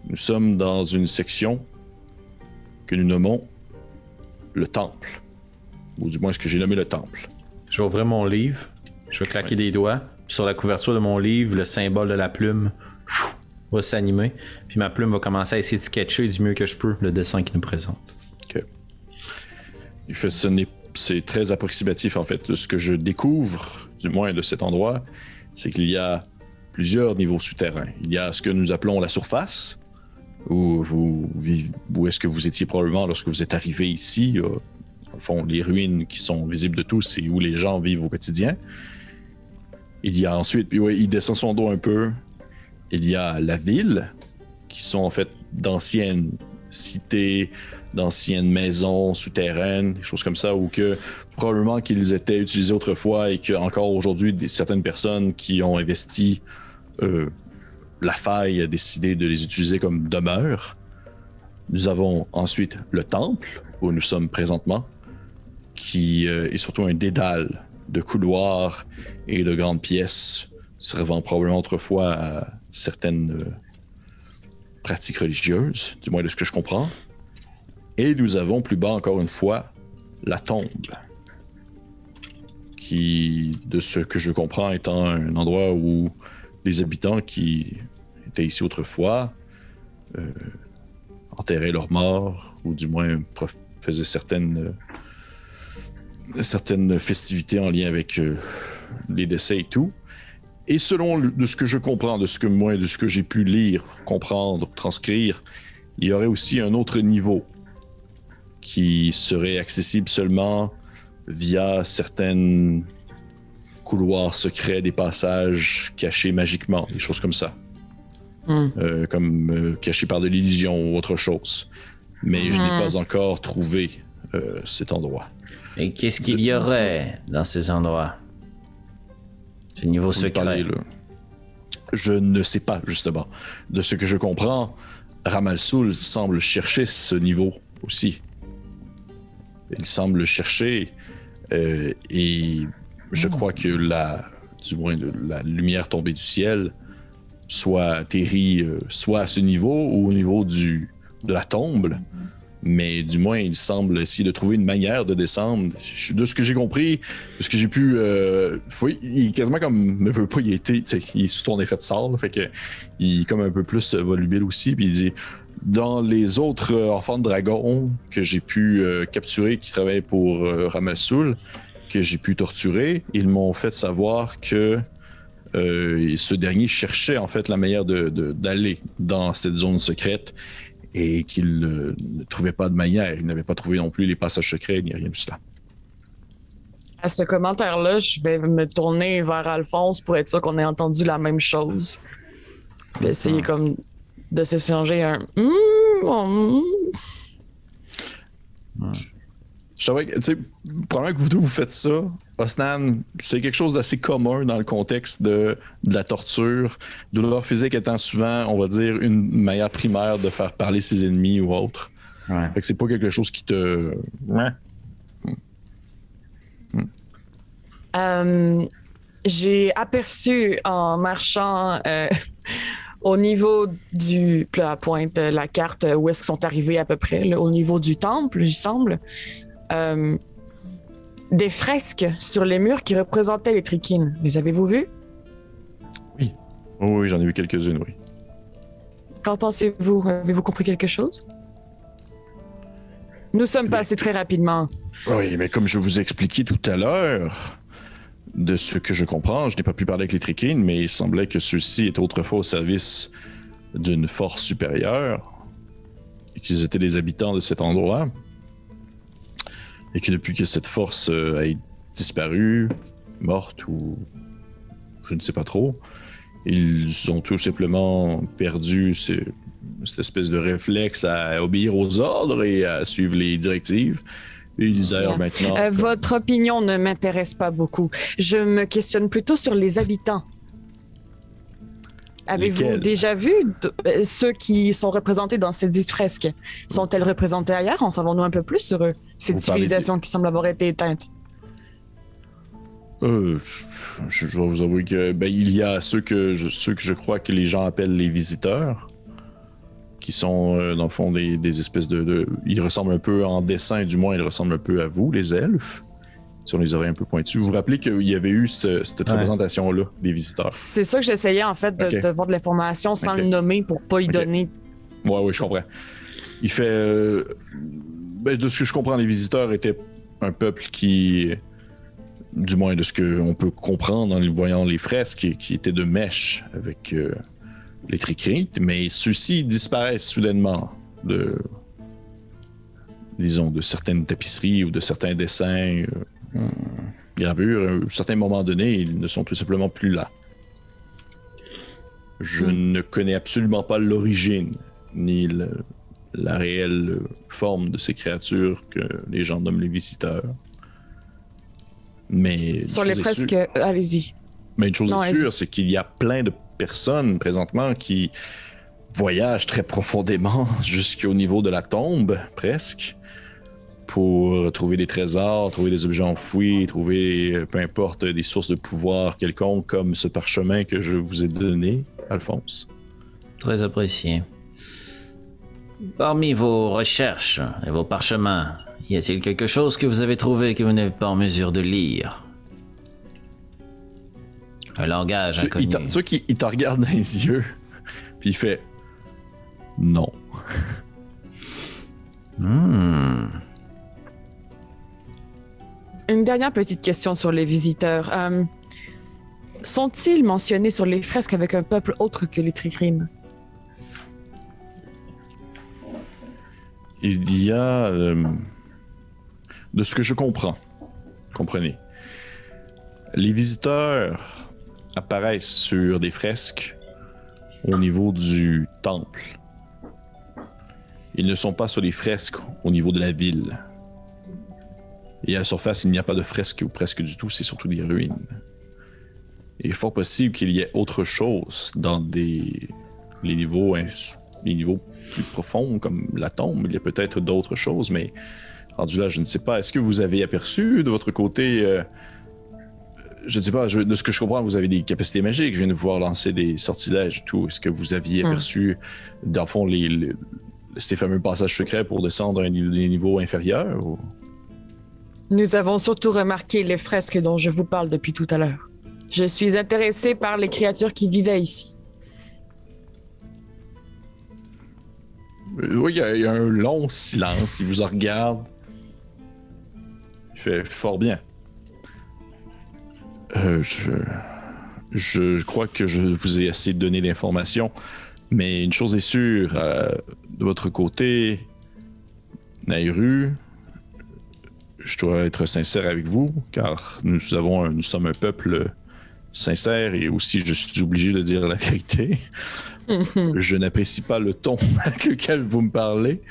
Nous sommes dans une section que nous nommons le temple. Ou du moins ce que j'ai nommé le temple. Je vais ouvrir mon livre, je vais claquer des doigts. Puis sur la couverture de mon livre, le symbole de la plume va s'animer. Puis ma plume va commencer à essayer de sketcher du mieux que je peux le dessin qu'il nous présente. Ok. Il fait c'est très approximatif en fait. De ce que je découvre, du moins de cet endroit, c'est qu'il y a plusieurs niveaux souterrains. Il y a ce que nous appelons la surface, où est-ce que vous étiez probablement lorsque vous êtes arrivé ici. Au fond, les ruines qui sont visibles de tous, c'est où les gens vivent au quotidien. Il y a ensuite, puis il descend son dos un peu. Il y a la ville, qui sont en fait d'anciennes cités, d'anciennes maisons souterraines, des choses comme ça, ou que probablement qu'ils étaient utilisés autrefois et qu'encore aujourd'hui, certaines personnes qui ont investi la faille ont décidé de les utiliser comme demeure. Nous avons ensuite le temple, où nous sommes présentement, qui est surtout un dédale de couloirs et de grandes pièces servant probablement autrefois à certaines pratiques religieuses, du moins de ce que je comprends. Et nous avons plus bas, encore une fois, la tombe, qui, de ce que je comprends, étant un endroit où les habitants qui étaient ici autrefois enterraient leurs morts, ou du moins faisaient certaines festivités en lien avec les décès et tout. Et selon de ce que je comprends, de ce que j'ai pu lire, comprendre, transcrire, il y aurait aussi un autre niveau qui serait accessible seulement via certains couloirs secrets, des passages cachés magiquement, des choses comme ça. Comme cachés par de l'illusion ou autre chose. Mais je n'ai pas encore trouvé cet endroit. Et qu'est-ce qu'il y aurait dans ces endroits? Ce niveau secret. Je ne sais pas, justement. De ce que je comprends, Ramal-Sul semble chercher ce niveau aussi. Il semble chercher et je crois que du moins la lumière tombée du ciel soit atterrie soit à ce niveau ou au niveau de la tombe. Mais du moins, il semble essayer de trouver une manière de descendre. De ce que j'ai compris, de ce que j'ai pu... il est quasiment comme... Ne veut pas, il est sous ton effet de sort, fait que il est comme un peu plus volubile aussi. Puis il dit, dans les autres enfants de dragon que j'ai pu capturer, qui travaillent pour Ramal-Sul, que j'ai pu torturer, ils m'ont fait savoir que ce dernier cherchait en fait la manière d'aller dans cette zone secrète, et qu'il ne trouvait pas de manière. Il n'avait pas trouvé non plus les passages secrets, ni rien de cela. À ce commentaire-là, je vais me tourner vers Alphonse pour être sûr qu'on ait entendu la même chose. Puis essayer comme de s'échanger un... Je savais que, tu sais, probablement que vous deux, vous faites ça. Osnan, c'est quelque chose d'assez commun dans le contexte de la torture. Douleur physique étant souvent, on va dire, une manière primaire de faire parler ses ennemis ou autre. Ouais. Fait que c'est pas quelque chose qui te... J'ai aperçu en marchant au niveau du... La pointe de la carte, où est-ce qu'ils sont arrivés à peu près, là, au niveau du temple, il semble. des fresques sur les murs qui représentaient les Triquines. Les avez-vous vues? Oui. Oh, oui, j'en ai vu quelques-unes, oui. Qu'en pensez-vous? Avez-vous compris quelque chose? Nous sommes passés très rapidement. Oui, mais comme je vous ai expliqué tout à l'heure, de ce que je comprends, je n'ai pas pu parler avec les Triquines, mais il semblait que ceux-ci étaient autrefois au service d'une force supérieure et qu'ils étaient des habitants de cet endroit. Et que depuis que cette force a disparu, morte ou je ne sais pas trop, ils ont tout simplement perdu cette espèce de réflexe à obéir aux ordres et à suivre les directives. Et ils errent maintenant. Votre opinion ne m'intéresse pas beaucoup. Je me questionne plutôt sur les habitants. Avez-vous déjà vu ceux qui sont représentés dans ces 10 fresques? Sont-elles représentées ailleurs? En savons-nous un peu plus sur eux? Ces civilisations qui semblent avoir été éteintes. Je dois vous avouer que il y a ceux que je crois que les gens appellent les visiteurs, qui sont dans le fond des espèces ils ressemblent un peu en dessin, du moins ils ressemblent un peu à vous, les elfes. Ils ont les oreilles un peu pointues. Vous vous rappelez qu'il y avait eu cette représentation-là des visiteurs? C'est ça que j'essayais en fait de voir de l'information sans le nommer pour pas y donner. Ouais, je comprends. Il fait... de ce que je comprends, les visiteurs étaient un peuple qui... Du moins de ce qu'on peut comprendre en voyant les fresques, qui étaient de mèche avec les Triquines, mais ceux-ci disparaissent soudainement de certaines tapisseries ou de certains dessins, gravures. À un certain moment donné, ils ne sont tout simplement plus là. Je ne connais absolument pas l'origine, ni la réelle forme de ces créatures que les gens nomment les visiteurs. Mais sur les fresques, allez-y. Mais une chose est sûre, c'est qu'il y a plein de personnes présentement qui voyagent très profondément jusqu'au niveau de la tombe, presque, pour trouver des trésors, trouver des objets enfouis, trouver, peu importe, des sources de pouvoir quelconques, comme ce parchemin que je vous ai donné, Alphonse. Très apprécié. Parmi vos recherches et vos parchemins, y a-t-il quelque chose que vous avez trouvé que vous n'êtes pas en mesure de lire? Un langage inconnu. Tu sais qu'il te regarde dans les yeux, puis il fait non. Une dernière petite question sur les visiteurs. Sont-ils mentionnés sur les fresques avec un peuple autre que les Triquines? Il y a... de ce que je comprends, comprenez, les visiteurs apparaissent sur des fresques au niveau du temple. Ils ne sont pas sur les fresques au niveau de la ville. Et à la surface, il n'y a pas de fresques ou presque du tout, c'est surtout des ruines. Il est fort possible qu'il y ait autre chose dans les niveaux plus profonds, comme la tombe. Il y a peut-être d'autres choses, mais rendu là, je ne sais pas. Est-ce que vous avez aperçu de votre côté... je ne sais pas, de ce que je comprends, vous avez des capacités magiques. Je viens de vous voir lancer des sortilèges et tout. Est-ce que vous aviez aperçu, dans le fond, ces fameux passages secrets pour descendre à des niveaux inférieurs? Ou... Nous avons surtout remarqué les fresques dont je vous parle depuis tout à l'heure. Je suis intéressé par les créatures qui vivaient ici. Oui, il y a un long silence. Il vous en regarde. Il fait fort bien. Je crois que je vous ai assez donné d'informations, mais une chose est sûre, de votre côté, Nayru, je dois être sincère avec vous, car nous sommes un peuple sincère et aussi je suis obligé de dire la vérité. Je n'apprécie pas le ton avec lequel vous me parlez,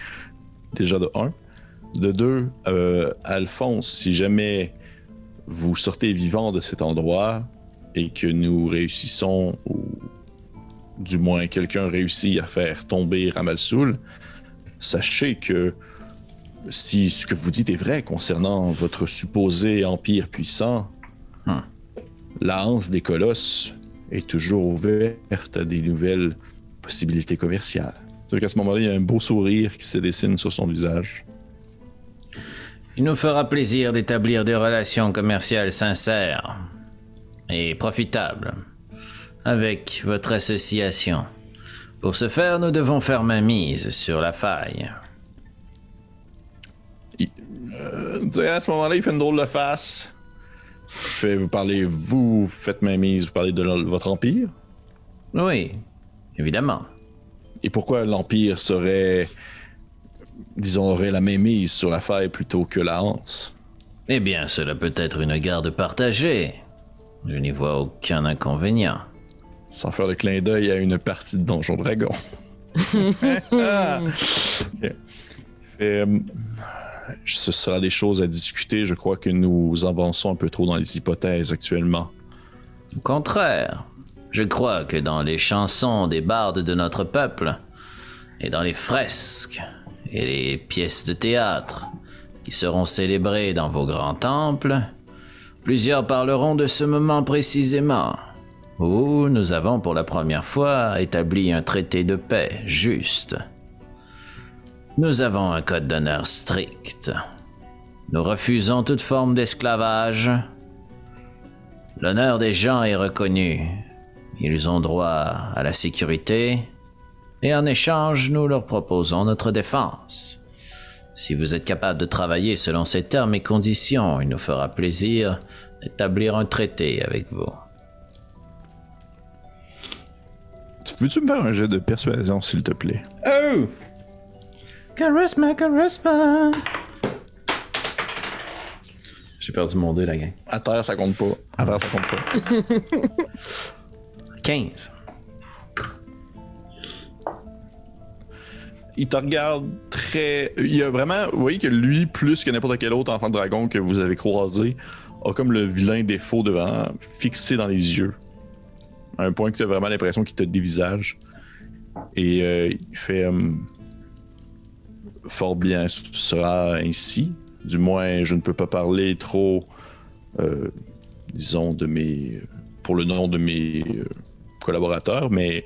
déjà de 1. De 2, Alphonse, si jamais vous sortez vivant de cet endroit et que nous réussissons, ou du moins quelqu'un réussit à faire tomber Ramalsoul, sachez que si ce que vous dites est vrai concernant votre supposé empire puissant, la Hanse des Colosses est toujours ouverte à des nouvelles possibilités commerciales. C'est qu'à ce moment-là, il y a un beau sourire qui se dessine sur son visage. Il nous fera plaisir d'établir des relations commerciales sincères et profitables avec votre association. Pour ce faire, nous devons faire mainmise sur la faille. À ce moment-là, il fait une drôle de face. Vous faites mainmise, vous parlez de votre empire? Oui, évidemment. Et pourquoi l'empire aurait la mainmise sur la faille plutôt que la Hanse? Eh bien, cela peut être une garde partagée. Je n'y vois aucun inconvénient. Sans faire le clin d'œil à une partie de Donjon Dragon. Okay. Ce sera des choses à discuter. Je crois que nous avançons un peu trop dans les hypothèses actuellement. Au contraire, je crois que dans les chansons des bardes de notre peuple, et dans les fresques et les pièces de théâtre qui seront célébrées dans vos grands temples, plusieurs parleront de ce moment précisément, où nous avons pour la première fois établi un traité de paix juste. Nous avons un code d'honneur strict. Nous refusons toute forme d'esclavage. L'honneur des gens est reconnu. Ils ont droit à la sécurité. Et en échange, nous leur proposons notre défense. Si vous êtes capable de travailler selon ces termes et conditions, il nous fera plaisir d'établir un traité avec vous. Veux-tu me faire un jet de persuasion, s'il te plaît? Oh! Charisma. J'ai perdu mon dé, la gang. À terre, ça compte pas. 15. Il te regarde très... Il y a vraiment... Vous voyez que lui, plus que n'importe quel autre enfant de dragon que vous avez croisé, a comme le vilain défaut de vraiment fixé dans les yeux. À un point que tu as vraiment l'impression qu'il te dévisage. Et il fait... fort bien, ce sera ainsi. Du moins, je ne peux pas parler trop, disons, pour le nom de mes collaborateurs, mais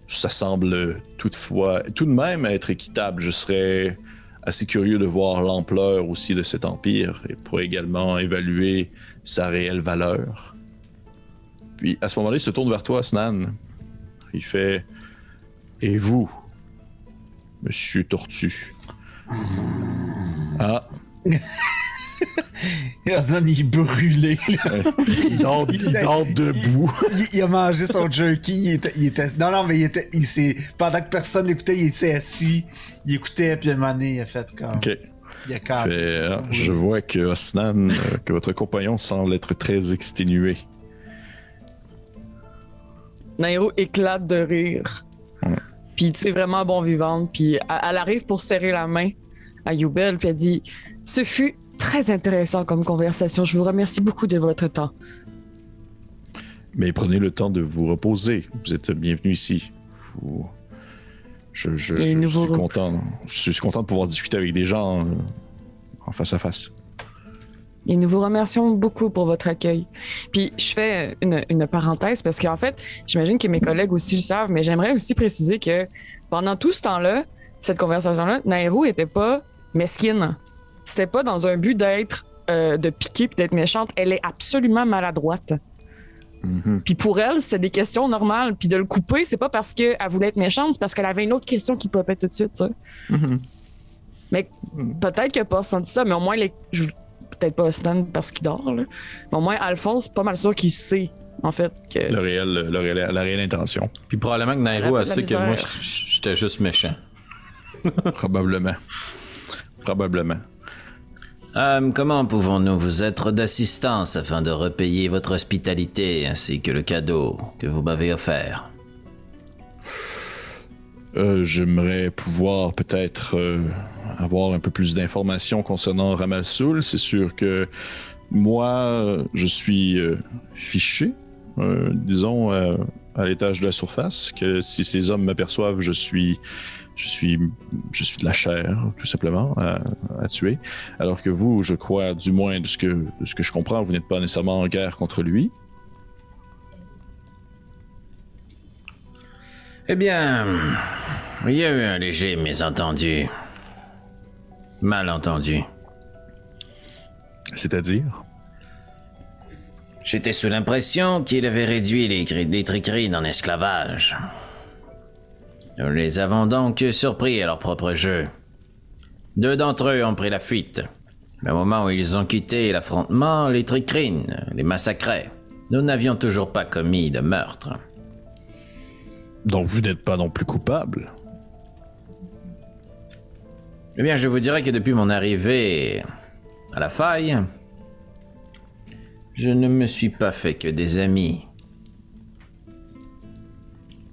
ça semble toutefois, tout de même être équitable. Je serais assez curieux de voir l'ampleur aussi de cet empire et pour également évaluer sa réelle valeur. Puis, à ce moment-là, il se tourne vers toi, Snan. Il fait « Et vous, Monsieur Tortue? » Ah. Osnan, il est brûlé. Il dort debout. Il a mangé son jerky. Il était... Non, mais pendant que personne l'écoutait, il était assis. Il écoutait, puis à un moment donné, il a fait comme... OK. Il a calmé. Je vois que Osnan, que votre compagnon semble être très exténué. Nairo éclate de rire. Puis, tu sais, vraiment bon vivante. Puis, elle arrive pour serrer la main à Youbel, puis elle dit « Ce fut très intéressant comme conversation. Je vous remercie beaucoup de votre temps. » Mais prenez le temps de vous reposer. Vous êtes bienvenue ici. Je suis content. Je suis content de pouvoir discuter avec des gens en face à face. Et nous vous remercions beaucoup pour votre accueil. Puis je fais une parenthèse parce qu'en fait, j'imagine que mes collègues aussi le savent, mais j'aimerais aussi préciser que pendant tout ce temps-là, cette conversation-là, Nairo était pas mesquine. C'était pas dans un but d'être de piquer puis d'être méchante. Elle est absolument maladroite. Mm-hmm. Puis pour elle, c'était des questions normales. Puis de le couper, c'est pas parce qu'elle voulait être méchante, c'est parce qu'elle avait une autre question qui popait tout de suite, ça. Mm-hmm. Mais peut-être qu'elle n'a pas senti ça, mais au moins, peut-être pas Stan parce qu'il dort, là. Mais au moins, Alphonse, pas mal sûr qu'il sait, en fait, que... La réelle intention. Puis probablement que Nairo a su que moi, j'étais juste méchant. Probablement. Comment pouvons-nous vous être d'assistance afin de repayer votre hospitalité ainsi que le cadeau que vous m'avez offert? J'aimerais pouvoir peut-être avoir un peu plus d'informations concernant Ramal Soul. C'est sûr que moi, je suis fiché, disons, à l'étage de la surface, que si ces hommes m'aperçoivent, je suis de la chair, tout simplement, à tuer. Alors que vous, je crois, du moins de ce que je comprends, vous n'êtes pas nécessairement en guerre contre lui. Eh bien, il y a eu un léger malentendu. C'est-à-dire? J'étais sous l'impression qu'il avait réduit les tricrines en esclavage. Nous les avons donc surpris à leur propre jeu. 2 d'entre eux ont pris la fuite. Mais au moment où ils ont quitté l'affrontement, les tricrines les massacraient. Nous n'avions toujours pas commis de meurtre. Donc vous n'êtes pas non plus coupable? Eh bien, je vous dirais que depuis mon arrivée à la faille, je ne me suis pas fait que des amis.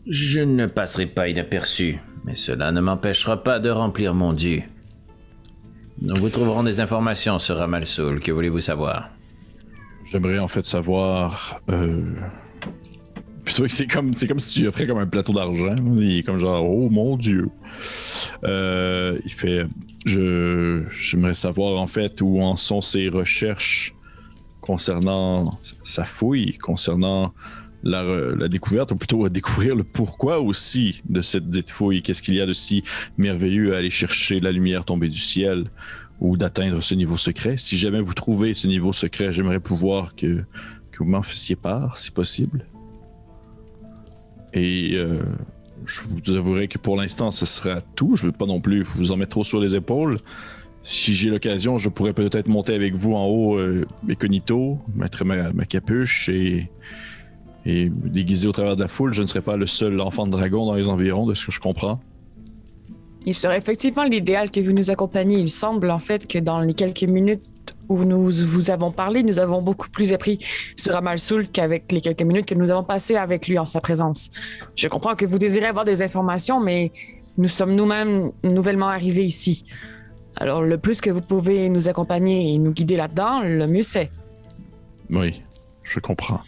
Je ne passerai pas inaperçu, mais cela ne m'empêchera pas de remplir mon dû. Nous vous trouverons des informations sur Ramal Soul. Que voulez-vous savoir? J'aimerais en fait savoir... C'est comme si tu offrais comme un plateau d'argent. Il est comme genre, oh mon Dieu. Il fait... J'aimerais savoir en fait où en sont ses recherches concernant sa fouille, concernant la découverte, ou plutôt découvrir le pourquoi aussi de cette dite fouille. Qu'est-ce qu'il y a de si merveilleux à aller chercher la lumière tombée du ciel ou d'atteindre ce niveau secret? Si jamais vous trouvez ce niveau secret, j'aimerais pouvoir que vous m'en fassiez part, si possible. Et je vous avouerai que pour l'instant, ce sera tout. Je ne veux pas non plus vous en mettre trop sur les épaules. Si j'ai l'occasion, je pourrais peut-être monter avec vous en haut, incognito, mettre ma capuche et déguisé au travers de la foule. Je ne serai pas le seul enfant de dragon dans les environs, de ce que je comprends. Il serait effectivement l'idéal que vous nous accompagniez. Il semble en fait que dans les quelques minutes où nous vous avons parlé, nous avons beaucoup plus appris sur Ramal Soul qu'avec les quelques minutes que nous avons passées avec lui en sa présence. Je comprends que vous désirez avoir des informations, mais nous sommes nous-mêmes nouvellement arrivés ici. Alors, le plus que vous pouvez nous accompagner et nous guider là-dedans, le mieux c'est. Oui, je comprends.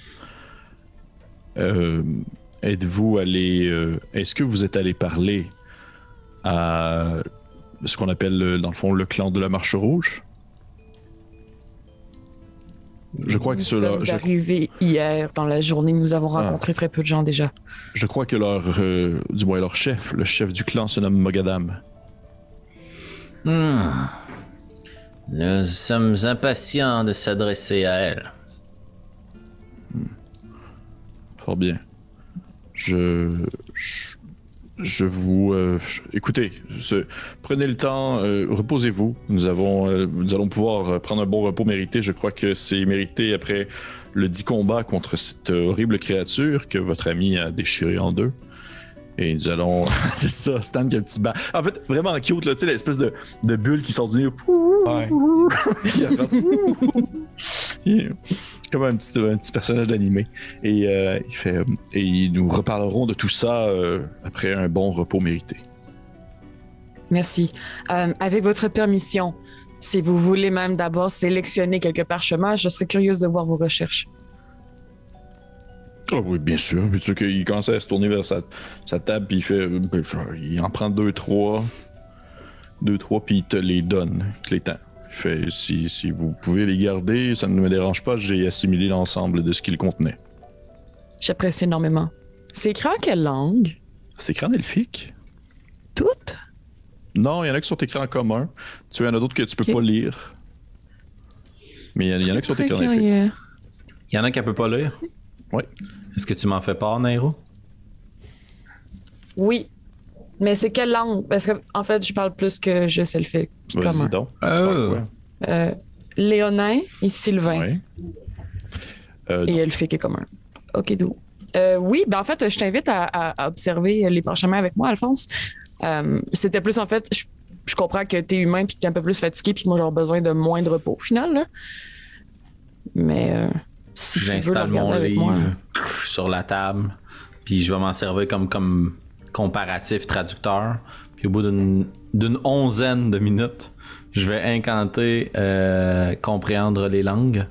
Êtes-vous allé... est-ce que vous êtes allé parler à ce qu'on appelle, dans le fond, le clan de la Marche Rouge? Je crois que cela... Nous sommes arrivés hier dans la journée. Nous avons rencontré très peu de gens déjà. Je crois que du moins leur chef, le chef du clan se nomme Mogadam. Nous sommes impatients de s'adresser à elle. Fort bien. Écoutez, prenez le temps, reposez-vous. Nous allons pouvoir prendre un bon repos mérité. Je crois que c'est mérité après le 10 combats contre cette horrible créature que votre ami a déchiré en deux. Et nous allons... c'est ça, Stan qui a un petit banc. En fait, vraiment cute, là, tu sais, l'espèce de bulle qui sort du nez. Ouais. Comme un petit personnage d'animé. Et il fait... et nous reparlerons de tout ça après un bon repos mérité. Merci. Avec votre permission, si vous voulez même d'abord sélectionner quelques parchemins, je serais curieuse de voir vos recherches. Oh oui, bien sûr. Puis tu sais qu'il commence à se tourner vers sa table, puis il fait... il en prend 2-3, puis il te les donne, Clétan. Il fait, si vous pouvez les garder, ça ne me dérange pas, j'ai assimilé l'ensemble de ce qu'ils contenaient. J'apprécie énormément. C'est écrit en quelle langue? C'est écrit en elfique. Toutes? Non, il y en a qui sont écrits en commun. Tu sais, il y en a d'autres que tu peux pas lire. Mais il y en a qui sont écrits en elfique. Il y en a qui ne peut pas lire? Oui. Est-ce que tu m'en fais part, Nairo? Oui. Mais c'est quelle langue? Parce que, en fait, je parle plus que je sais le fait. Vas-y donc. Léonin et Sylvain. Ouais. Et elfique est commun. Ok, d'où? Oui, ben en fait, je t'invite à observer les parchemins avec moi, Alphonse. C'était plus, en fait, je comprends que t'es humain puis que t'es un peu plus fatigué puis que moi, j'aurais besoin de moins de repos, au final, là. Mais... si j'installe mon livre sur la table, puis je vais m'en servir comme comparatif traducteur. Puis au bout d'une onzaine de minutes, je vais incanter comprendre les langues.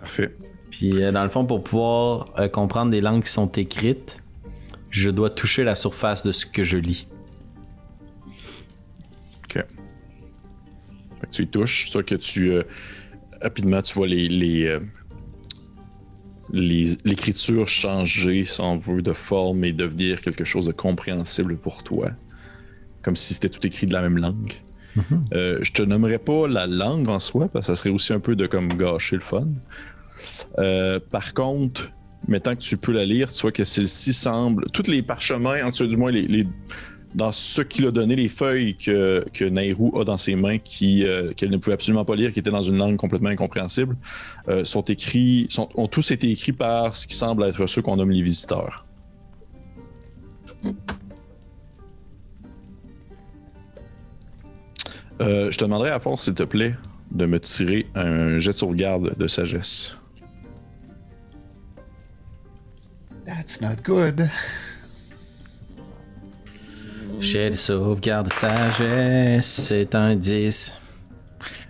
Parfait. Puis dans le fond, pour pouvoir comprendre des langues qui sont écrites, je dois toucher la surface de ce que je lis. Ok. Fait que tu y touches, c'est sûr que tu... rapidement, tu vois l'écriture changer, si on veut, de forme et devenir quelque chose de compréhensible pour toi. Comme si c'était tout écrit de la même langue. Je te nommerai pas la langue en soi, parce que ça serait aussi un peu de comme gâcher le fun. Par contre, maintenant que tu peux la lire, tu vois que celle-ci semble... Tous les parchemins, en dessous du moins, dans ce qu'il a donné, les feuilles que Nairou a dans ses mains, qu'elle ne pouvait absolument pas lire, qui étaient dans une langue complètement incompréhensible, ont tous été écrits par ce qui semble être ceux qu'on nomme les visiteurs. Je te demanderais à force, s'il te plaît, de me tirer un jet de sauvegarde de sagesse. That's not good. Jet de sauvegarde de sagesse, c'est un 10.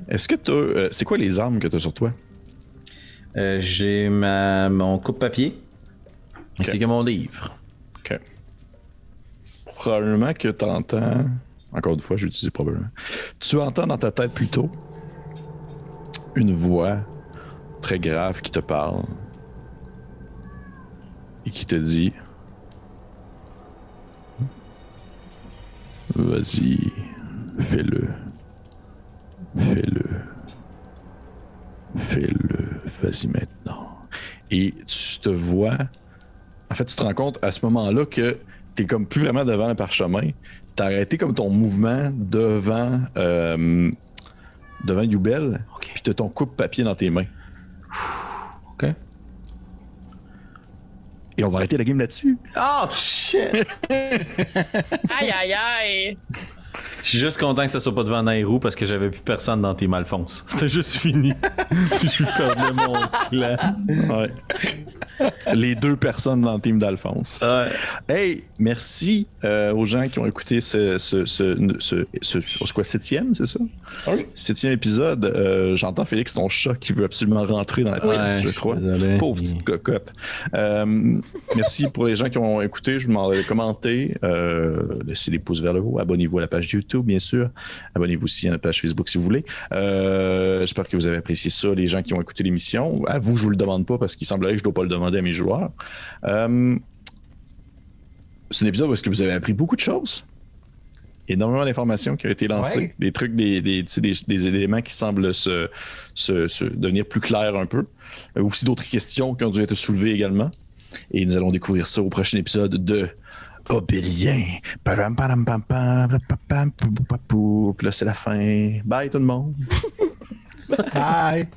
Est-ce que t'as... c'est quoi les armes que tu as sur toi? J'ai mon coupe-papier, ainsi que mon livre. OK. Probablement que tu entends... Encore une fois, j'ai utilisé probablement. Tu entends dans ta tête plutôt une voix très grave qui te parle et qui te dit: vas-y, fais-le. Fais-le. Fais-le. Vas-y maintenant. Et tu te vois... En fait, tu te rends compte à ce moment-là que t'es comme plus vraiment devant le parchemin. T'as arrêté comme ton mouvement devant Youbel, puis t'as ton coupe-papier dans tes mains. OK. Et on va arrêter la game là-dessus. Oh, shit! Aïe, aïe, aïe! Je suis juste content que ça soit pas devant Nairou parce que j'avais plus personne dans Team Alphonse. C'était juste fini. Je perdais mon clan. Ouais. Les 2 personnes dans le team d'Alphonse. Ouais. Hey, merci aux gens qui ont écouté ce 7e, c'est ça? Oui. 7e épisode. J'entends Félix, ton chat, qui veut absolument rentrer dans la pièce, je crois. Désolé. Pauvre petite cocotte. Merci pour les gens qui ont écouté. Je vous demande de commenter, laissez des pouces vers le haut, abonnez-vous à la page YouTube, bien sûr. Abonnez-vous aussi à notre page Facebook si vous voulez. J'espère que vous avez apprécié ça, les gens qui ont écouté l'émission. À vous, je vous le demande pas parce qu'il semblerait que je dois pas le demander à mes joueurs. C'est un épisode où est-ce que vous avez appris beaucoup de choses. Énormément d'informations qui ont été lancées. Ouais. Des trucs, des éléments qui semblent se devenir plus clairs un peu. Aussi d'autres questions qui ont dû être soulevées également. Et nous allons découvrir ça au prochain épisode de Obélien. Puis là, c'est la fin. Bye tout le monde. Bye.